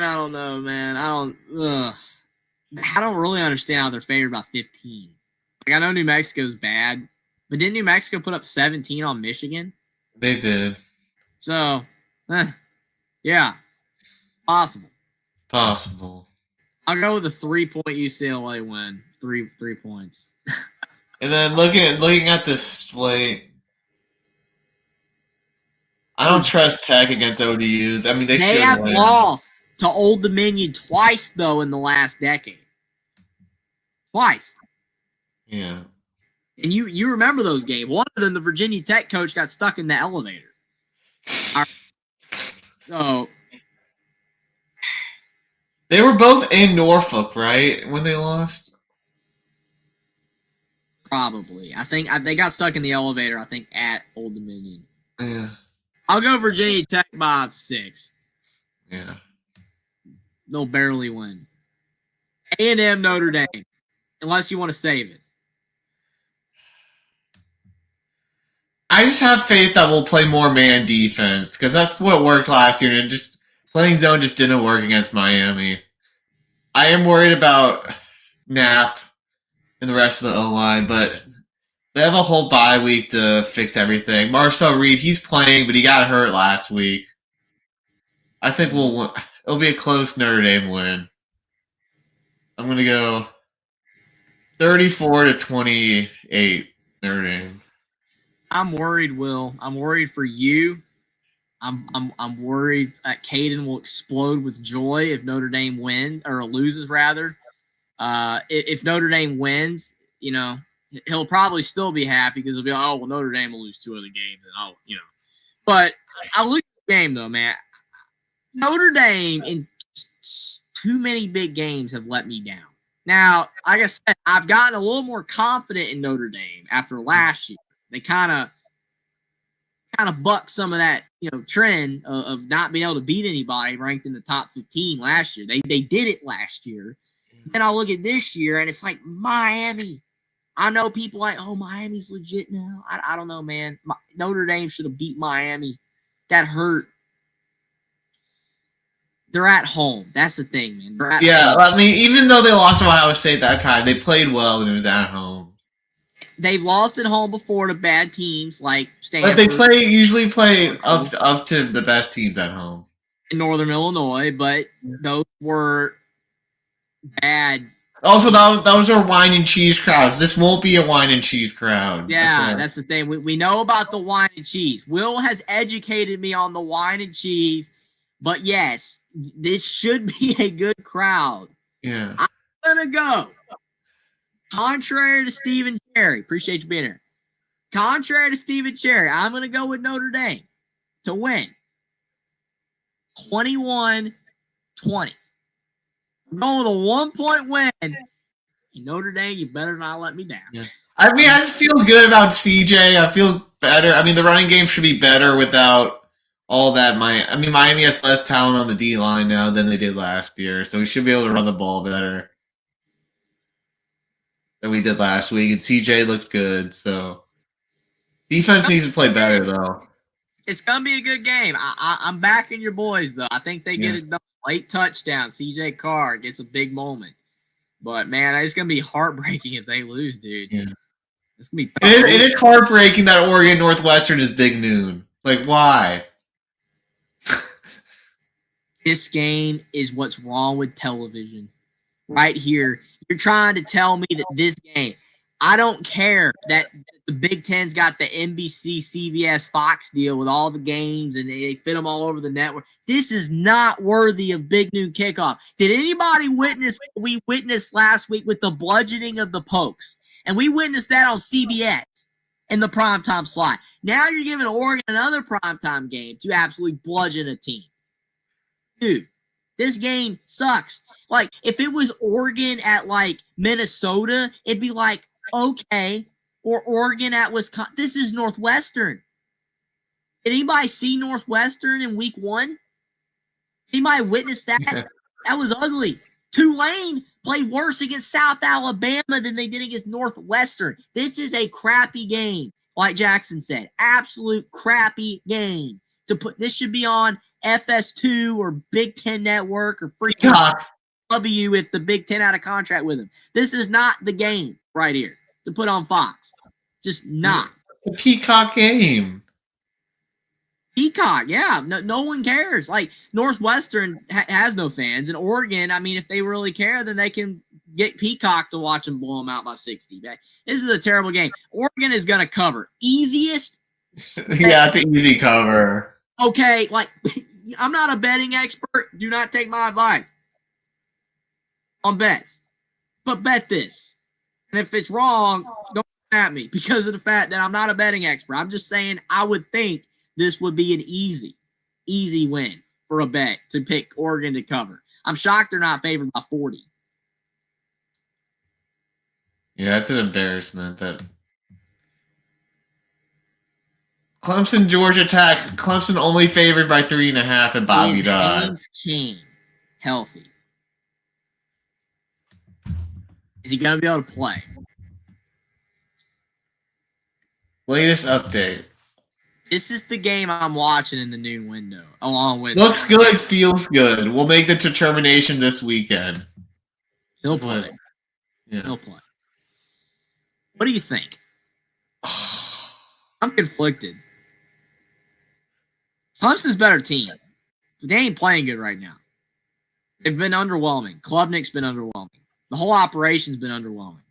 [SPEAKER 2] I don't know, man. I don't really understand how they're favored by 15. Like, I know New Mexico's bad, but didn't New Mexico put up 17 on Michigan?
[SPEAKER 1] They did.
[SPEAKER 2] So, yeah, possible. I'll go with a 3-point UCLA win. Three points.
[SPEAKER 1] And then looking at this slate, I don't trust Tech against ODU. I mean, they
[SPEAKER 2] have lost to Old Dominion twice, though, in the last decade. Twice.
[SPEAKER 1] Yeah.
[SPEAKER 2] And you remember those games. One of them, the Virginia Tech coach got stuck in the elevator. So
[SPEAKER 1] they were both in Norfolk, right? When they lost?
[SPEAKER 2] Probably. I think they got stuck in the elevator, I think, at Old Dominion.
[SPEAKER 1] Yeah.
[SPEAKER 2] I'll go Virginia Tech by 6.
[SPEAKER 1] Yeah.
[SPEAKER 2] They'll barely win. A&M Notre Dame. Unless you want to save it.
[SPEAKER 1] I just have faith that we'll play more man defense because that's what worked last year, and just playing zone just didn't work against Miami. I am worried about Knapp and the rest of the O-line, but they have a whole bye week to fix everything. Marcel Reed, he's playing, but he got hurt last week. I think it'll be a close Notre Dame win. I'm going to go 34-28 Notre Dame.
[SPEAKER 2] I'm worried, Will. I'm worried for you. I'm worried that Caden will explode with joy if Notre Dame wins or loses rather. If Notre Dame wins, you know, he'll probably still be happy because he'll be like, oh well, Notre Dame will lose 2 other games, and you know. But I look at the game though, man. Notre Dame in too many big games have let me down. Now, like I said, I've gotten a little more confident in Notre Dame after last year. They kind of bucked some of that, you know, trend of not being able to beat anybody ranked in the top 15 last year. They did it last year. Then I look at this year and it's like Miami. I know people like, oh, Miami's legit now. I don't know, man. Notre Dame should have beat Miami. That hurt. They're at home. That's the thing, man. They're at home.
[SPEAKER 1] I mean, even though they lost to Ohio State that time, they played well and it was at home.
[SPEAKER 2] They've lost at home before to bad teams like Stanford.
[SPEAKER 1] But they usually play up to the best teams at home.
[SPEAKER 2] In Northern Illinois, but those were bad.
[SPEAKER 1] Also, those are wine and cheese crowds. This won't be a wine and cheese crowd.
[SPEAKER 2] Yeah, that's the thing. We know about the wine and cheese. Will has educated me on the wine and cheese, but yes, this should be a good crowd.
[SPEAKER 1] Yeah.
[SPEAKER 2] I'm going to go. Contrary to Stephen Cherry, appreciate you being here. Contrary to Stephen Cherry, I'm going to go with Notre Dame to win 21-17. 20. I'm going with a 1-point win. And Notre Dame, you better not let me down.
[SPEAKER 1] Yeah. I mean, I just feel good about CJ. I feel better. I mean, the running game should be better without all that. Miami has less talent on the D line now than they did last year, so we should be able to run the ball better than we did last week. And CJ looked good, so defense needs to play better though.
[SPEAKER 2] It's gonna be a good game. I'm backing your boys though. I think they get it done. Late touchdown. CJ Carr gets a big moment. But man, it's gonna be heartbreaking if they lose, dude.
[SPEAKER 1] Yeah.
[SPEAKER 2] It's gonna be tough.
[SPEAKER 1] And it's heartbreaking that Oregon Northwestern is big noon. Like, why?
[SPEAKER 2] This game is what's wrong with television. Right here. You're trying to tell me that this game, I don't care that the Big Ten's got the NBC, CBS, Fox deal with all the games and they fit them all over the network. This is not worthy of big noon kickoff. Did anybody witness what we witnessed last week with the bludgeoning of the Pokes? And we witnessed that on CBS in the primetime slot. Now you're giving Oregon another primetime game to absolutely bludgeon a team. Dude, this game sucks. Like, if it was Oregon at, like, Minnesota, it'd be like, okay. Or Oregon at Wisconsin. This is Northwestern. Did anybody see Northwestern in week 1? Anybody witness that?
[SPEAKER 1] Yeah.
[SPEAKER 2] That was ugly. Tulane played worse against South Alabama than they did against Northwestern. This is a crappy game, like Jackson said. Absolute crappy game. This should be on FS2 or Big Ten Network or freaking W if the Big Ten had a contract with them. This is not the game right here to put on Fox. Just not.
[SPEAKER 1] The Peacock game.
[SPEAKER 2] Peacock, yeah. No one cares. Like, Northwestern has no fans. And Oregon, I mean, if they really care, then they can get Peacock to watch them blow them out by 60. This is a terrible game. Oregon is going to cover. Easiest.
[SPEAKER 1] Yeah, it's an easy cover.
[SPEAKER 2] Okay, like, I'm not a betting expert. Do not take my advice on bets. But bet this. And if it's wrong, don't come at me because of the fact that I'm not a betting expert. I'm just saying I would think this would be an easy win for a bet to pick Oregon to cover. I'm shocked they're not favored by 40.
[SPEAKER 1] Yeah, it's an embarrassment that Clemson, Georgia Tech. Clemson only favored by 3.5, and Bobby Dodd.
[SPEAKER 2] Haynes King healthy? Is he going to be able to play?
[SPEAKER 1] Latest update.
[SPEAKER 2] This is the game I'm watching in the noon window, along with.
[SPEAKER 1] Looks good, feels good. We'll make the determination this weekend.
[SPEAKER 2] He'll play.
[SPEAKER 1] Yeah.
[SPEAKER 2] He'll play. What do you think? I'm conflicted. Clemson's better team. They ain't playing good right now. They've been underwhelming. Klubnik's been underwhelming. The whole operation's been underwhelming.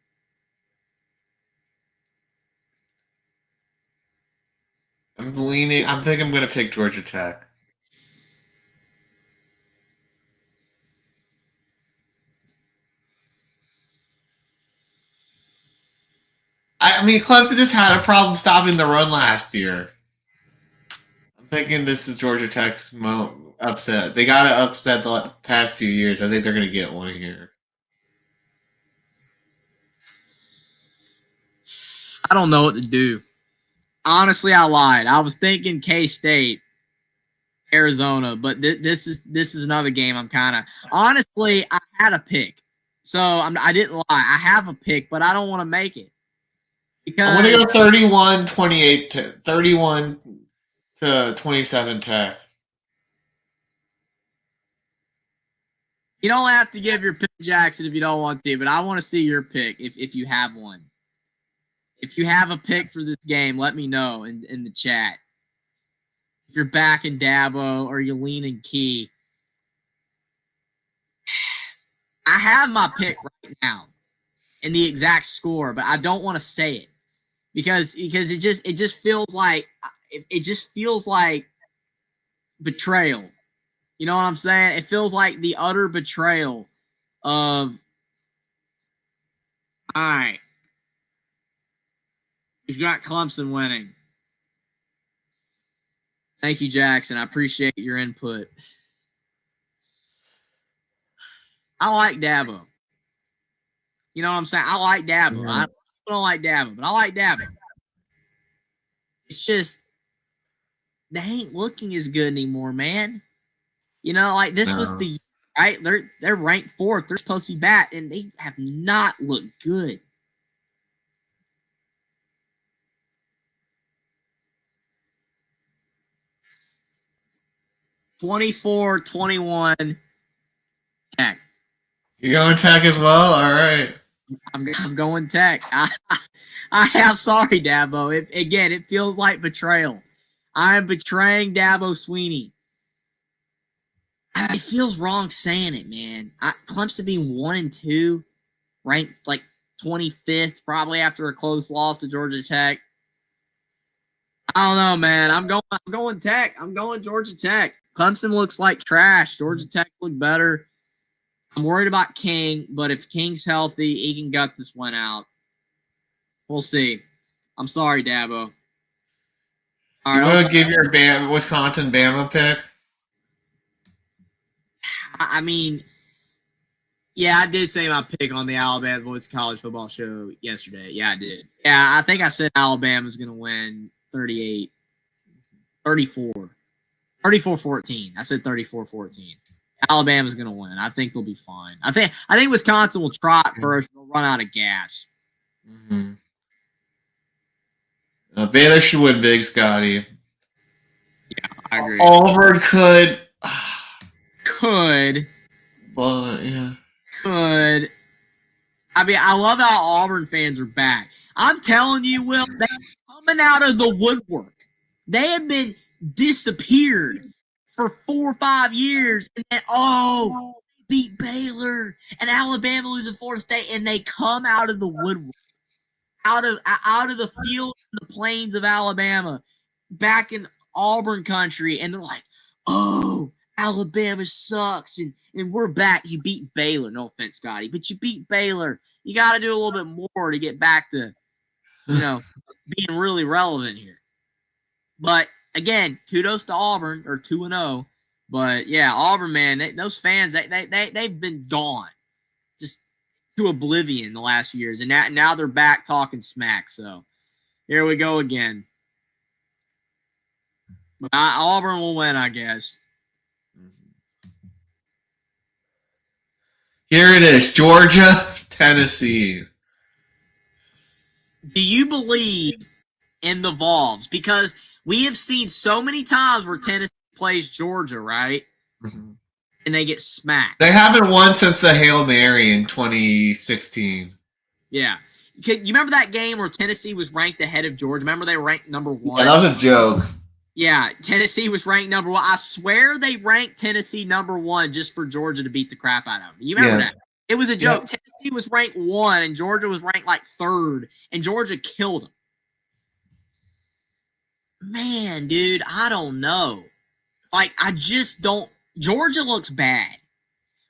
[SPEAKER 1] I think I'm going to pick Georgia Tech. I mean, Clemson just had a problem stopping the run last year. I'm thinking this is Georgia Tech's upset. They got to upset the past few years. I think they're going to get one here.
[SPEAKER 2] I don't know what to do. Honestly, I lied. I was thinking K-State, Arizona, but this is another game. I'm kind of honestly. I had a pick, so I didn't lie. I have a pick, but I don't want to make it because
[SPEAKER 1] I'm going to go 31-28, 31 to 27 Tech.
[SPEAKER 2] You don't have to give your pick, Jackson, if you don't want to, but I want to see your pick if you have one. If you have a pick for this game, let me know in the chat. If you're backing Dabo or you're leaning Key. I have my pick right now and the exact score, but I don't want to say it because it just feels like betrayal. You know what I'm saying? It feels like the utter betrayal of all right. You've got Clemson winning. Thank you, Jackson. I appreciate your input. I like Dabo. You know what I'm saying? I like Dabo. I don't like Dabo, but I like Dabo. It's just they ain't looking as good anymore, man. You know, like this was the right. They're ranked 4th. They're supposed to be back, and they have not looked good. (24-21) Tech.
[SPEAKER 1] You going Tech as well? All right.
[SPEAKER 2] I'm going Tech. I'm sorry, Dabo. It feels like betrayal. I am betraying Dabo Swinney. It feels wrong saying it, man. Clemson being 1-2, ranked like 25th, probably after a close loss to Georgia Tech. I don't know, man. I'm going Tech. I'm going Georgia Tech. Clemson looks like trash. Georgia Tech look better. I'm worried about King, but if King's healthy, he can gut this one out. We'll see. I'm sorry, Dabo.
[SPEAKER 1] All right, you want to give your Wisconsin Bama pick?
[SPEAKER 2] I mean, yeah, I did say my pick on the Alabama Boys College Football Show yesterday. Yeah, I did. Yeah, I think I said Alabama's going to win 34. 34-14. I said 34-14. Alabama's going to win. I think they'll be fine. I think Wisconsin will trot first. They'll run out of gas.
[SPEAKER 1] Mm-hmm. Baylor should win big, Scotty.
[SPEAKER 2] Yeah, I agree.
[SPEAKER 1] Auburn could.
[SPEAKER 2] But,
[SPEAKER 1] yeah.
[SPEAKER 2] Could. I mean, I love how Auburn fans are back. I'm telling you, Will, they're coming out of the woodwork. They have been disappeared for 4 or 5 years, and then they beat Baylor and Alabama losing Florida State, and they come out of the woodwork, out of the fields and the plains of Alabama, back in Auburn country, and they're like, "Oh, Alabama sucks, and we're back." You beat Baylor. No offense, Scotty, but you beat Baylor. You got to do a little bit more to get back to, being really relevant here. But again, kudos to Auburn, or 2-0. But yeah, Auburn, man, those fans, they've been gone, just to oblivion the last few years, and now they're back talking smack. So here we go again. But Auburn will win, I guess.
[SPEAKER 1] Here it is, Georgia, Tennessee.
[SPEAKER 2] Do you believe in the Vols? Because we have seen so many times where Tennessee plays Georgia, right?
[SPEAKER 1] Mm-hmm.
[SPEAKER 2] And they get smacked.
[SPEAKER 1] They haven't won since the Hail Mary in 2016.
[SPEAKER 2] Yeah. You remember that game where Tennessee was ranked ahead of Georgia? Remember they were ranked number 1?
[SPEAKER 1] Yeah, that was a joke.
[SPEAKER 2] Yeah, Tennessee was ranked number 1. I swear they ranked Tennessee number 1 just for Georgia to beat the crap out of them. You remember that? It was a joke. Yeah. Tennessee was ranked 1, and Georgia was ranked like 3rd, and Georgia killed them. Man, dude, I don't know. Like, I just don't. Georgia looks bad.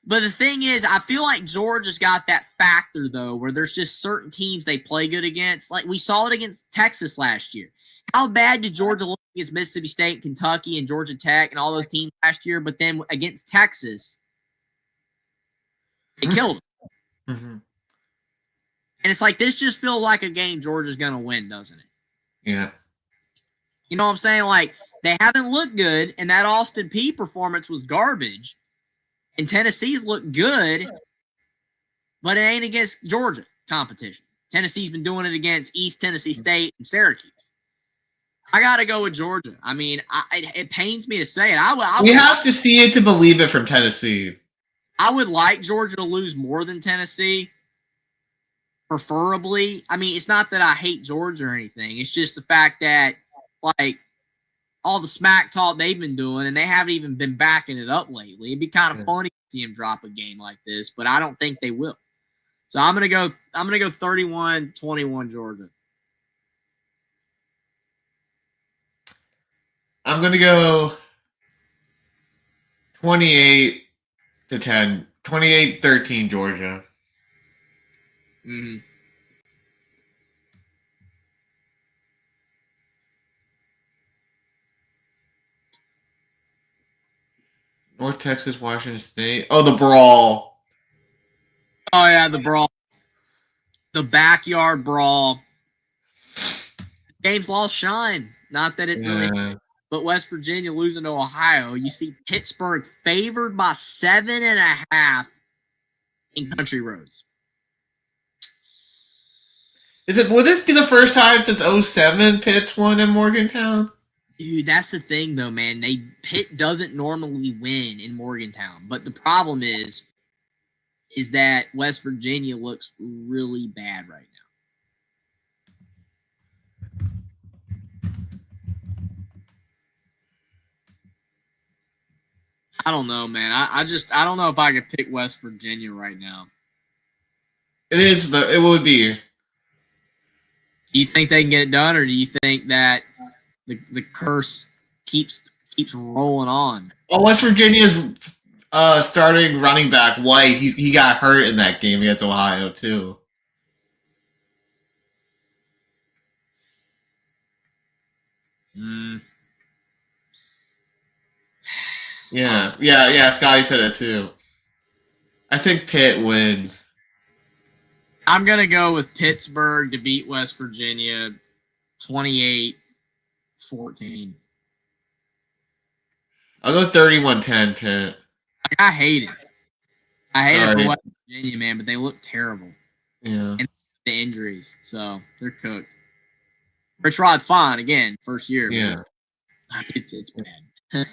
[SPEAKER 2] But the thing is, I feel like Georgia's got that factor, though, where there's just certain teams they play good against. Like, we saw it against Texas last year. How bad did Georgia look against Mississippi State, Kentucky, and Georgia Tech and all those teams last year? But then against Texas, they killed them.
[SPEAKER 1] Mm-hmm.
[SPEAKER 2] And it's like, this just feels like a game Georgia's going to win, doesn't it?
[SPEAKER 1] Yeah.
[SPEAKER 2] You know what I'm saying? Like, they haven't looked good, and that Austin Peay performance was garbage. And Tennessee's looked good, but it ain't against Georgia competition. Tennessee's been doing it against East Tennessee State and Syracuse. I got to go with Georgia. I mean, it pains me to say it.
[SPEAKER 1] We have to see it to believe it from Tennessee.
[SPEAKER 2] I would like Georgia to lose more than Tennessee, preferably. I mean, it's not that I hate Georgia or anything. It's just the fact that, like, all the smack talk they've been doing, and they haven't even been backing it up lately. It'd be kind of funny to see them drop a game like this, but I don't think they will. So I'm gonna go 31-21 Georgia.
[SPEAKER 1] I'm gonna go 28-10, 28-13 Georgia.
[SPEAKER 2] Mm-hmm.
[SPEAKER 1] North Texas, Washington State. Oh, the brawl.
[SPEAKER 2] Oh yeah, the brawl, the backyard brawl. Game's lost shine. Not that it really, but West Virginia losing to Ohio. You see Pittsburgh favored by 7.5 in country roads.
[SPEAKER 1] Will this be the first time since 07 Pitt's won in Morgantown?
[SPEAKER 2] Dude, that's the thing though, man. Pitt doesn't normally win in Morgantown, but the problem is that West Virginia looks really bad right now. I don't know, man. I don't know if I could pick West Virginia right now.
[SPEAKER 1] It would be.
[SPEAKER 2] Do you think they can get it done, or do you think that the curse keeps rolling on?
[SPEAKER 1] Well, West Virginia's starting running back White. He got hurt in that game against Ohio too. Yeah. Scotty said it too. I think Pitt wins.
[SPEAKER 2] I'm gonna go with Pittsburgh to beat West Virginia, 28-14.
[SPEAKER 1] I'll go 31-10 Pitt.
[SPEAKER 2] I hate it. I hate it for West Virginia, man, but they look terrible.
[SPEAKER 1] Yeah.
[SPEAKER 2] And the injuries, so they're cooked. Rich Rod's fine again, first year.
[SPEAKER 1] Yeah.
[SPEAKER 2] It's bad.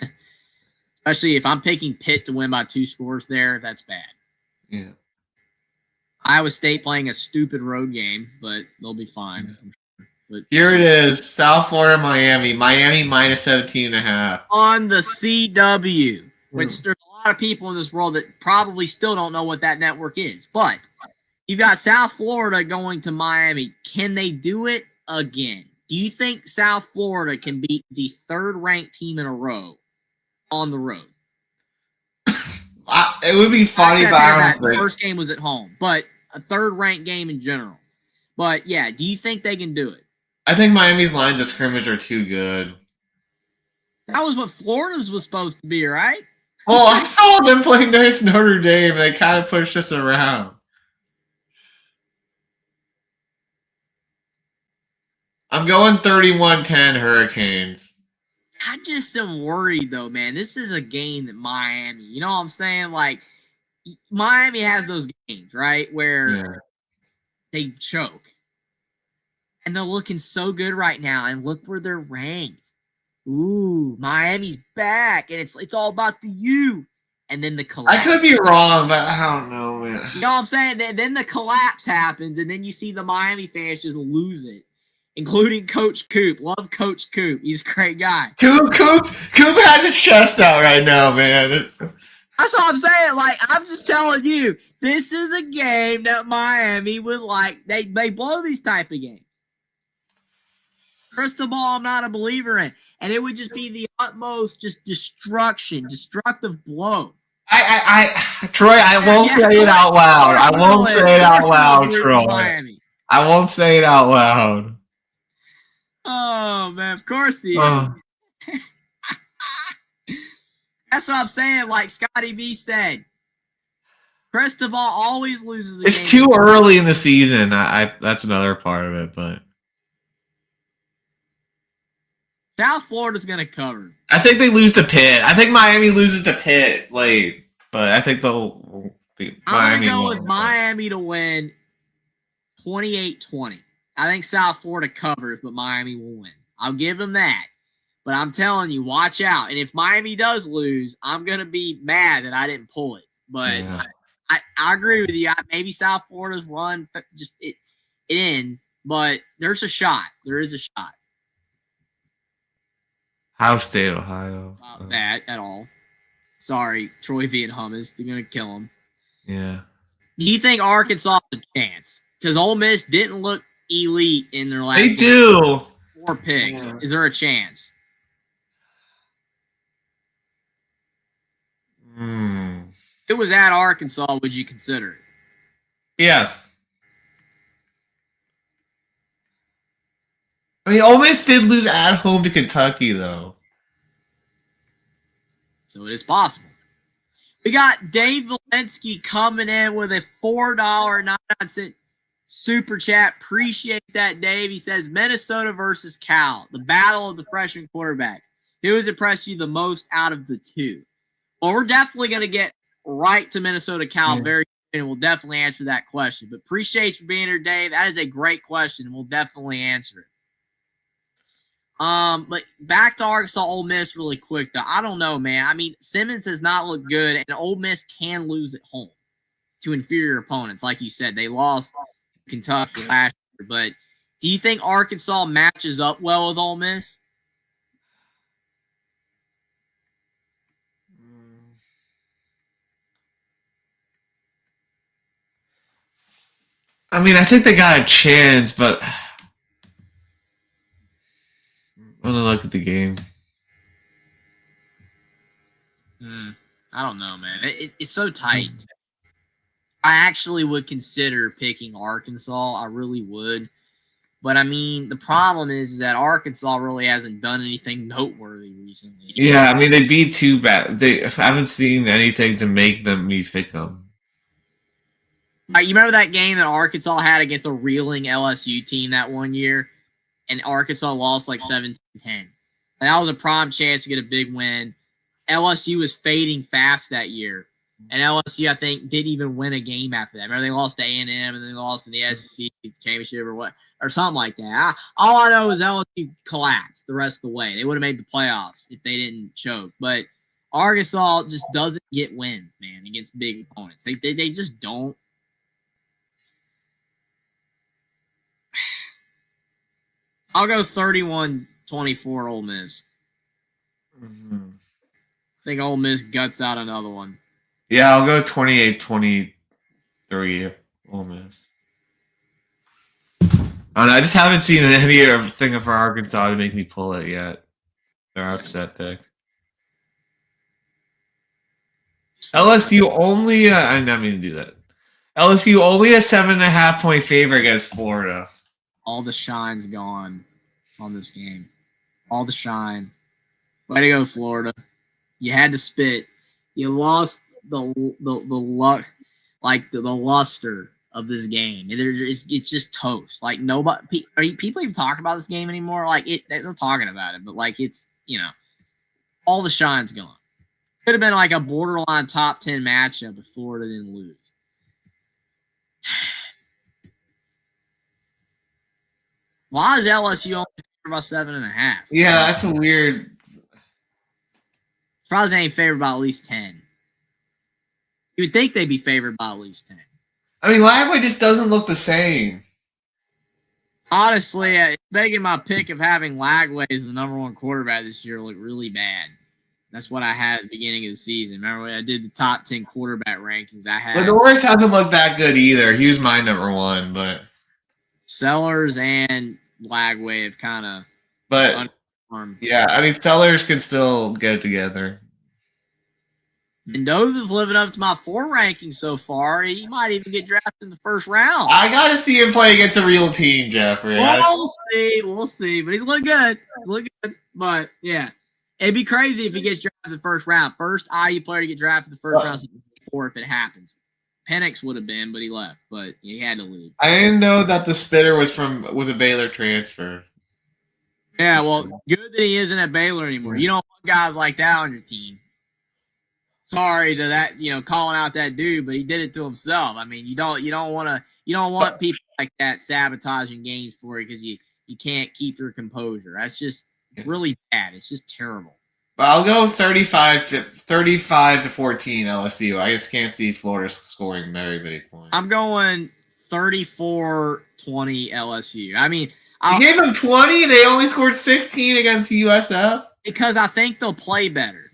[SPEAKER 2] Especially if I'm picking Pitt to win by 2 scores there, that's bad.
[SPEAKER 1] Yeah.
[SPEAKER 2] Iowa State playing a stupid road game, but they'll be fine. I'm sure. But
[SPEAKER 1] here it is, South Florida, Miami. Miami minus 17.5.
[SPEAKER 2] On the CW, which there's a lot of people in this world that probably still don't know what that network is. But you've got South Florida going to Miami. Can they do it again? Do you think South Florida can beat the 3rd-ranked team in a row on the road?
[SPEAKER 1] It would be funny if
[SPEAKER 2] the first game was at home, but a 3rd-ranked game in general. But yeah, do you think they can do it?
[SPEAKER 1] I think Miami's lines of scrimmage are too good.
[SPEAKER 2] That was what Florida's was supposed to be, right?
[SPEAKER 1] Well, I saw them playing against Notre Dame. They kind of pushed us around. I'm going 31-10 Hurricanes.
[SPEAKER 2] I just am worried, though, man. This is a game that Miami, you know what I'm saying? Like, Miami has those games, right, where they choke. And they're looking so good right now, and look where they're ranked. Ooh, Miami's back, and it's all about the U. And then the collapse.
[SPEAKER 1] I could be wrong, but I don't know, man.
[SPEAKER 2] You know what I'm saying? Then the collapse happens, and then you see the Miami fans just lose it. Including Coach Coop. Love Coach Coop. He's a great guy.
[SPEAKER 1] Coop has his chest out right now, man.
[SPEAKER 2] That's what I'm saying. Like, I'm just telling you, this is a game that Miami would like. They blow these type of games. Crystal ball, I'm not a believer in. And it would just be the utmost just destructive blow.
[SPEAKER 1] Troy, I won't say it out loud. I won't say it out loud, Troy. I won't say it out loud.
[SPEAKER 2] Oh, man, of course he is. That's what I'm saying, like Scotty B said. Cristobal always loses the game.
[SPEAKER 1] It's too early in the season. That's another part of it, but
[SPEAKER 2] South Florida's going to cover.
[SPEAKER 1] I think they lose to Pitt. I think Miami loses to Pitt late, but I think they'll beat Miami.
[SPEAKER 2] I'm going to go with Miami to win 28-20. I think South Florida covers, but Miami will win. I'll give them that. But I'm telling you, watch out. And if Miami does lose, I'm going to be mad that I didn't pull it. But yeah. I agree with you. Maybe South Florida's run, just it ends. But there's a shot. There is a shot.
[SPEAKER 1] Ohio State, Ohio.
[SPEAKER 2] Not that at all. Sorry, Troy V and Hummus. They're going to kill him.
[SPEAKER 1] Yeah.
[SPEAKER 2] Do you think Arkansas has a chance? Because Ole Miss didn't look elite in their last
[SPEAKER 1] They do.
[SPEAKER 2] 4 picks. Yeah. Is there a chance? If it was at Arkansas, would you consider it?
[SPEAKER 1] Yes. I mean, Ole Miss did lose at home to Kentucky, though.
[SPEAKER 2] So it is possible. We got Dave Valensky coming in with a $4.99 super chat. Appreciate that, Dave. He says Minnesota versus Cal, the battle of the freshman quarterbacks. Who has impressed you the most out of the two? Well, we're definitely going to get right to Minnesota Cal very soon, and we'll definitely answer that question. But appreciate you being here, Dave. That is a great question, and we'll definitely answer it. But back to Arkansas Ole Miss really quick though. I don't know, man. I mean, Simmons has not looked good, and Ole Miss can lose at home to inferior opponents. Like you said, they lost Kentucky last year. But do you think Arkansas matches up well with Ole Miss?
[SPEAKER 1] I mean, I think they got a chance, but I'm gonna look at the game.
[SPEAKER 2] I don't know, man. It's so tight. I actually would consider picking Arkansas. I really would. But, I mean, the problem is that Arkansas really hasn't done anything noteworthy recently.
[SPEAKER 1] Yeah, I mean, they beat two bad. They haven't seen anything to make me pick them.
[SPEAKER 2] You remember that game that Arkansas had against a reeling LSU team that one year? And Arkansas lost like 17-10. And that was a prime chance to get a big win. LSU was fading fast that year. And LSU, I think, didn't even win a game after that. Remember, they lost to A&M and then they lost in the SEC championship or something like that. All I know is LSU collapsed the rest of the way. They would have made the playoffs if they didn't choke. But Arkansas just doesn't get wins, man, against big opponents. They just don't. I'll go 31-24 Ole Miss. I think Ole Miss guts out another one.
[SPEAKER 1] Yeah, I'll go 28-23 Ole Miss. I just haven't seen anything for Arkansas to make me pull it yet. Their upset pick. LSU only. I didn't mean to do that. LSU only a 7.5 point favorite against Florida.
[SPEAKER 2] All the shine's gone on this game. All the shine. Way to go, Florida. You had to spit. You lost the luck, like the luster of this game. It's just toast. Like nobody. Are people even talking about this game anymore? Like they're talking about it, but like it's all the shine's gone. Could have been like a borderline top 10 matchup if Florida didn't lose. Why is LSU only favored by 7.5?
[SPEAKER 1] Yeah, that's a weird.
[SPEAKER 2] Probably ain't favored by at least 10. You would think they'd be favored by at least 10.
[SPEAKER 1] I mean, Lagway just doesn't look the same.
[SPEAKER 2] Honestly, it's making my pick of having Lagway as the number one quarterback this year look really bad. That's what I had at the beginning of the season. Remember when I did the top 10 quarterback rankings? I had
[SPEAKER 1] Norris hasn't looked that good either. He was my number one, but
[SPEAKER 2] Sellers and Lagway have kind of
[SPEAKER 1] underperformed. Yeah, I mean Sellers can still get it together.
[SPEAKER 2] Mendoza's living up to my 4 rankings so far. He might even get drafted in the first round.
[SPEAKER 1] I got to see him play against a real team, Jeffrey.
[SPEAKER 2] We'll see. But he's looking good. But, yeah. It'd be crazy if he gets drafted in the first round. First IU player to get drafted in the first round before if it happens. Penix would have been, but he left. But he had to leave.
[SPEAKER 1] I didn't know that the spitter was a Baylor transfer.
[SPEAKER 2] Yeah, well, good that he isn't at Baylor anymore. You don't want guys like that on your team. Sorry to that, calling out that dude, but he did it to himself. I mean, you don't want people like that sabotaging games for you because you can't keep your composure. That's just really bad. It's just terrible.
[SPEAKER 1] But I'll go 35-14 LSU. I just can't see Florida scoring very many points.
[SPEAKER 2] I'm going 34-20 LSU. I mean,
[SPEAKER 1] you gave them 20. They only scored 16 against USF
[SPEAKER 2] because I think they'll play better.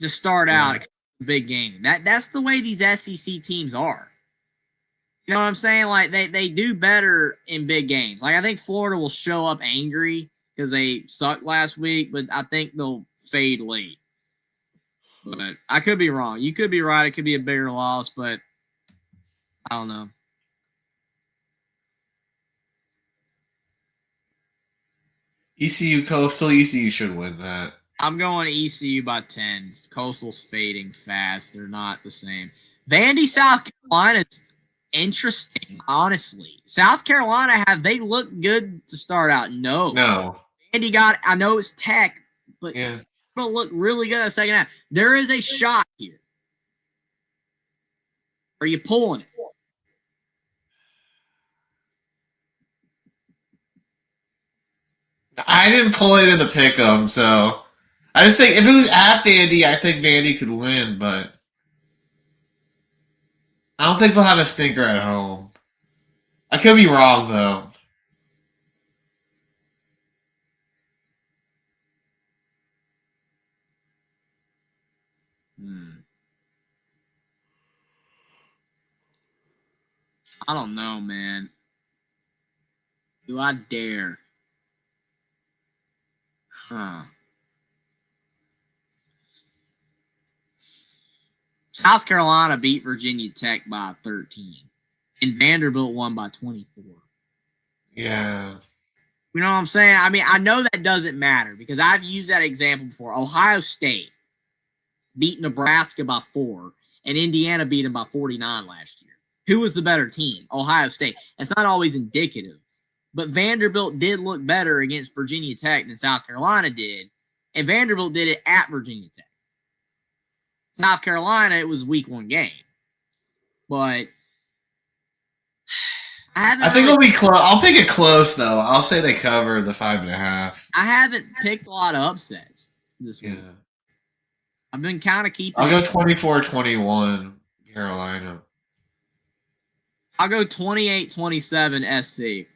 [SPEAKER 2] To start out a big game. That's the way these SEC teams are. You know what I'm saying? Like they do better in big games. Like I think Florida will show up angry because they sucked last week, but I think they'll fade late. But I could be wrong. You could be right. It could be a bigger loss, but I don't know.
[SPEAKER 1] ECU Coastal, ECU should win that.
[SPEAKER 2] I'm going ECU by 10. Coastal's fading fast. They're not the same. Vandy, South Carolina's interesting, honestly. South Carolina, have they looked good to start out? No. Vandy I know it's Tech, but it'll look really good in the second half. There is a shot here. Are you pulling it?
[SPEAKER 1] I didn't pull it in the pick'em, so I just think if it was at Vandy, I think Vandy could win, but I don't think they'll have a stinker at home. I could be wrong though.
[SPEAKER 2] I don't know, man. Do I dare? Huh. South Carolina beat Virginia Tech by 13. And Vanderbilt won by 24.
[SPEAKER 1] Yeah.
[SPEAKER 2] You know what I'm saying? I mean, I know that doesn't matter because I've used that example before. Ohio State beat Nebraska by 4, and Indiana beat them by 49 last year. Who was the better team? Ohio State. That's not always indicative. But Vanderbilt did look better against Virginia Tech than South Carolina did, and Vanderbilt did it at Virginia Tech. South Carolina, it was week 1 game. But
[SPEAKER 1] I think it'll be close. I'll pick it close, though. I'll say they cover the 5.5.
[SPEAKER 2] I haven't picked a lot of upsets this week. I've been kind of keeping.
[SPEAKER 1] I'll go 24-21 Carolina.
[SPEAKER 2] I'll go 28-27 SC.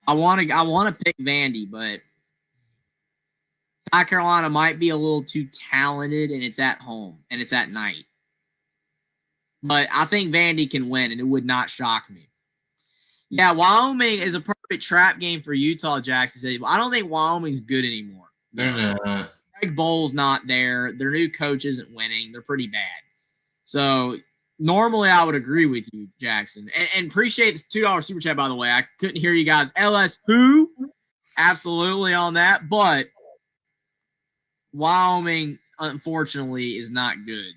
[SPEAKER 2] I want to pick Vandy, but South Carolina might be a little too talented, and it's at home, and it's at night. But I think Vandy can win, and it would not shock me. Yeah, Wyoming is a perfect trap game for Utah, Jackson said. I don't think Wyoming's good anymore.
[SPEAKER 1] They're not.
[SPEAKER 2] Greg Bowles not there. Their new coach isn't winning. They're pretty bad. So normally I would agree with you, Jackson. And appreciate the $2 super chat, by the way. I couldn't hear you guys. LS who? Absolutely on that. But Wyoming, unfortunately, is not good.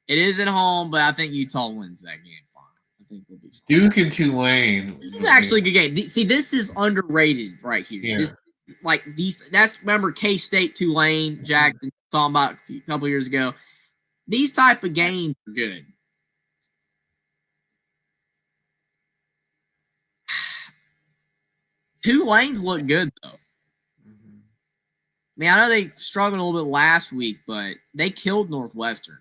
[SPEAKER 2] It is at home, but I think Utah wins that game fine. I think they'll be fine.
[SPEAKER 1] Duke and Tulane.
[SPEAKER 2] This is actually a good game. See, this is underrated right here.
[SPEAKER 1] Yeah.
[SPEAKER 2] Remember K-State, Tulane, Jackson, talking about a couple years ago. These type of games are good. Tulane's look good, though. I mean, I know they struggled a little bit last week, but they killed Northwestern.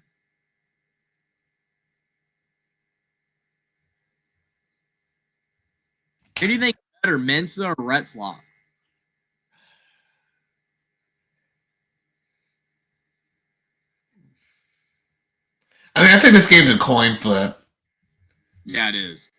[SPEAKER 2] Who do you think is better, Mensa or Retzlaff?
[SPEAKER 1] I mean, I think this game's a coin flip.
[SPEAKER 2] Yeah, it is.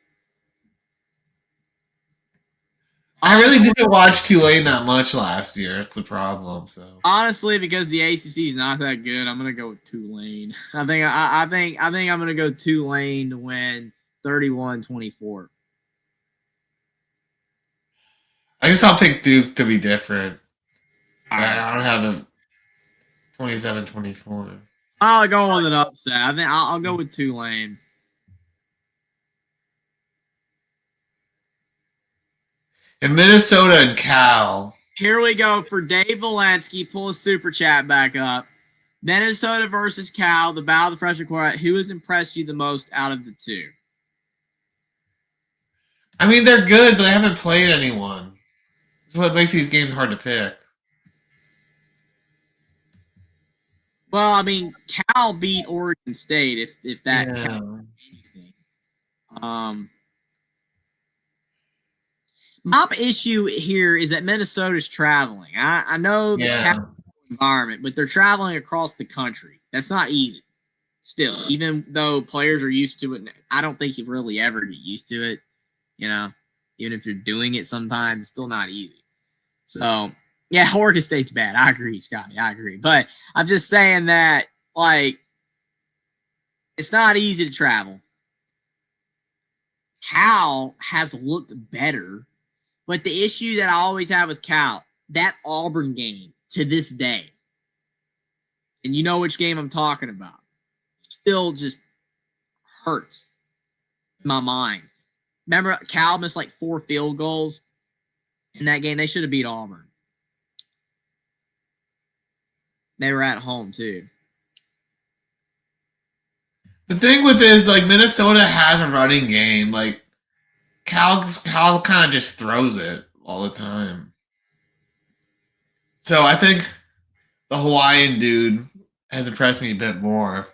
[SPEAKER 1] I really didn't watch Tulane that much last year. That's the problem. So
[SPEAKER 2] honestly, because the ACC is not that good, I'm gonna go with Tulane. I think I'm gonna go Tulane to win 31-24.
[SPEAKER 1] I guess I'll pick Duke to be different.
[SPEAKER 2] Right.
[SPEAKER 1] I don't have a 27-24.
[SPEAKER 2] I'll go with an upset. I think I'll go with Tulane.
[SPEAKER 1] And Minnesota and Cal.
[SPEAKER 2] Here we go for Dave Valensky. Pull a super chat back up. Minnesota versus Cal, the battle of the freshman quarterback. Who has impressed you the most out of the two?
[SPEAKER 1] I mean, they're good, but they haven't played anyone. That's what makes these games hard to pick.
[SPEAKER 2] Well, I mean, Cal beat Oregon State, if that counts anything. My issue here is that Minnesota's traveling. I know the environment, but they're traveling across the country. That's not easy. Still, even though players are used to it, I don't think you really ever get used to it. You know, even if you're doing it sometimes, it's still not easy. So, yeah, Oregon State's bad. I agree, Scotty. I agree. But I'm just saying that, like, it's not easy to travel. Cal has looked better. But the issue that I always have with Cal, that Auburn game to this day, and you know which game I'm talking about, still just hurts in my mind. Remember, Cal missed like 4 field goals in that game. They should have beat Auburn. They were at home, too.
[SPEAKER 1] The thing with this, like, Minnesota has a running game. Like, Cal kind of just throws it all the time. So I think the Hawaiian dude has impressed me a bit more.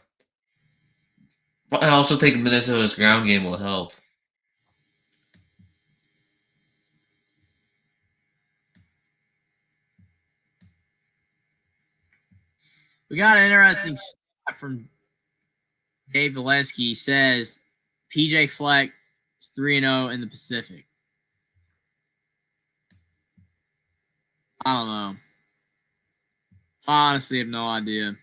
[SPEAKER 1] But I also think Minnesota's ground game will help.
[SPEAKER 2] We got an interesting stat from Dave Valesky. He says PJ Fleck is 3-0 in the Pacific. I don't know. I honestly have no idea.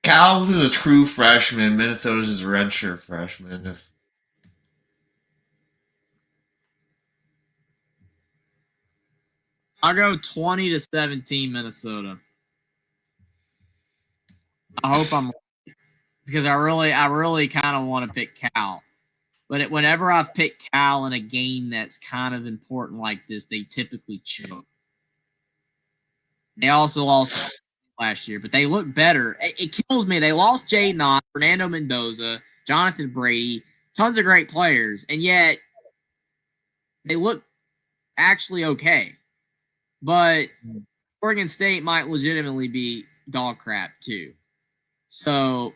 [SPEAKER 1] Cal's is a true freshman. Minnesota's is a redshirt freshman.
[SPEAKER 2] I'll go 20-17 Minnesota. I hope I'm right, because I really kind of want to pick Cal. But whenever I've picked Cal in a game that's kind of important like this, they typically choke. They also lost last year, but they look better. It kills me. They lost Jaden Ott, Fernando Mendoza, Jonathan Brady, tons of great players, and yet they look actually okay. But Oregon State might legitimately be dog crap too. So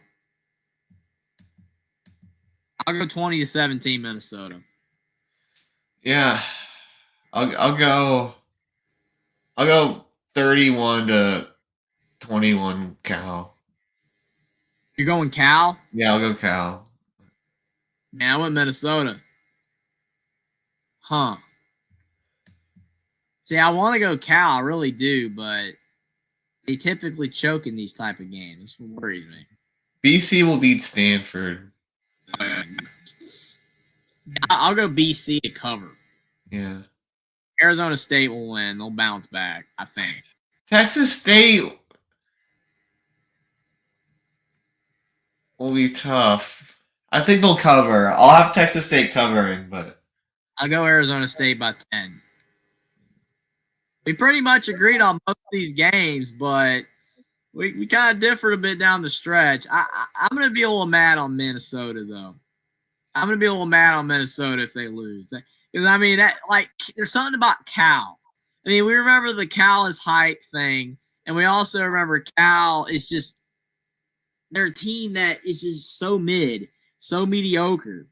[SPEAKER 2] I'll go 20-17 Minnesota.
[SPEAKER 1] Yeah, I'll go 31-21 Cal.
[SPEAKER 2] You're going Cal?
[SPEAKER 1] Yeah, I'll go Cal.
[SPEAKER 2] Man, I went Minnesota. Huh. See, I want to go Cal, I really do, but they typically choke in these type of games. That's what worries me.
[SPEAKER 1] BC will beat Stanford.
[SPEAKER 2] I'll go BC to cover.
[SPEAKER 1] Yeah.
[SPEAKER 2] Arizona State will win. They'll bounce back, I think.
[SPEAKER 1] Texas State will be tough. I think they'll cover. I'll have Texas State covering, but
[SPEAKER 2] I'll go Arizona State by 10. We pretty much agreed on most of these games, but we kind of differed a bit down the stretch. I'm going to be a little mad on Minnesota, though. I'm going to be a little mad on Minnesota if they lose. Because, I mean, there's something about Cal. I mean, we remember the Cal is hype thing, and we also remember Cal is just – they're a team that is just so mid, so mediocre.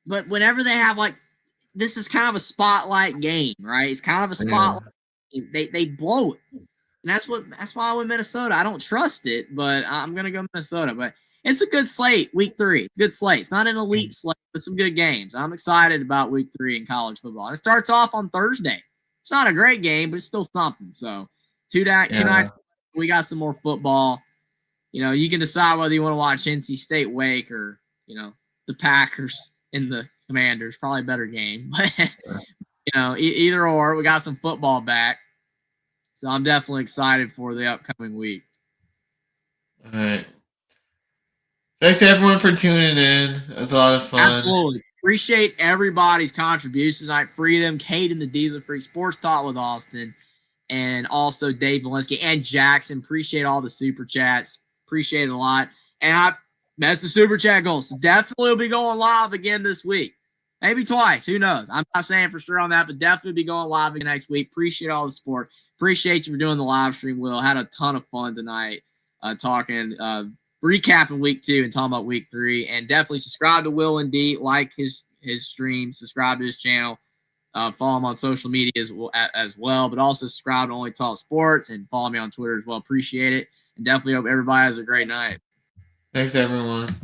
[SPEAKER 2] But whenever they have, this is kind of a spotlight game, right? It's kind of a spotlight. Yeah. They blow it. And that's why I went Minnesota. I don't trust it, but I'm going to go Minnesota. But it's a good slate, week 3. Good slate. It's not an elite slate, but some good games. I'm excited about week 3 in college football. And it starts off on Thursday. It's not a great game, but it's still something. So two nights, we got some more football. You know, you can decide whether you want to watch NC State Wake or, the Packers and the Commanders. Probably a better game. But, either or. We got some football back. So I'm definitely excited for the upcoming week.
[SPEAKER 1] All right. Thanks to everyone for tuning in. It was a lot of fun.
[SPEAKER 2] Absolutely. Appreciate everybody's contributions tonight. Freedom, Kate and the Diesel Freak, Sports Talk with Austin, and also Dave Valesky and Jackson. Appreciate all the super chats. Appreciate it a lot. And that's the super chat goal. So definitely will be going live again this week. Maybe twice. Who knows? I'm not saying for sure on that, but definitely be going live again next week. Appreciate all the support. Appreciate you for doing the live stream, Will. Had a ton of fun tonight recapping week 2 and talking about week 3. And definitely subscribe to Will and D, like his stream, subscribe to his channel, follow him on social media as well, but also subscribe to Only Talk Sports and follow me on Twitter as well. Appreciate it. And definitely hope everybody has a great night.
[SPEAKER 1] Thanks, everyone.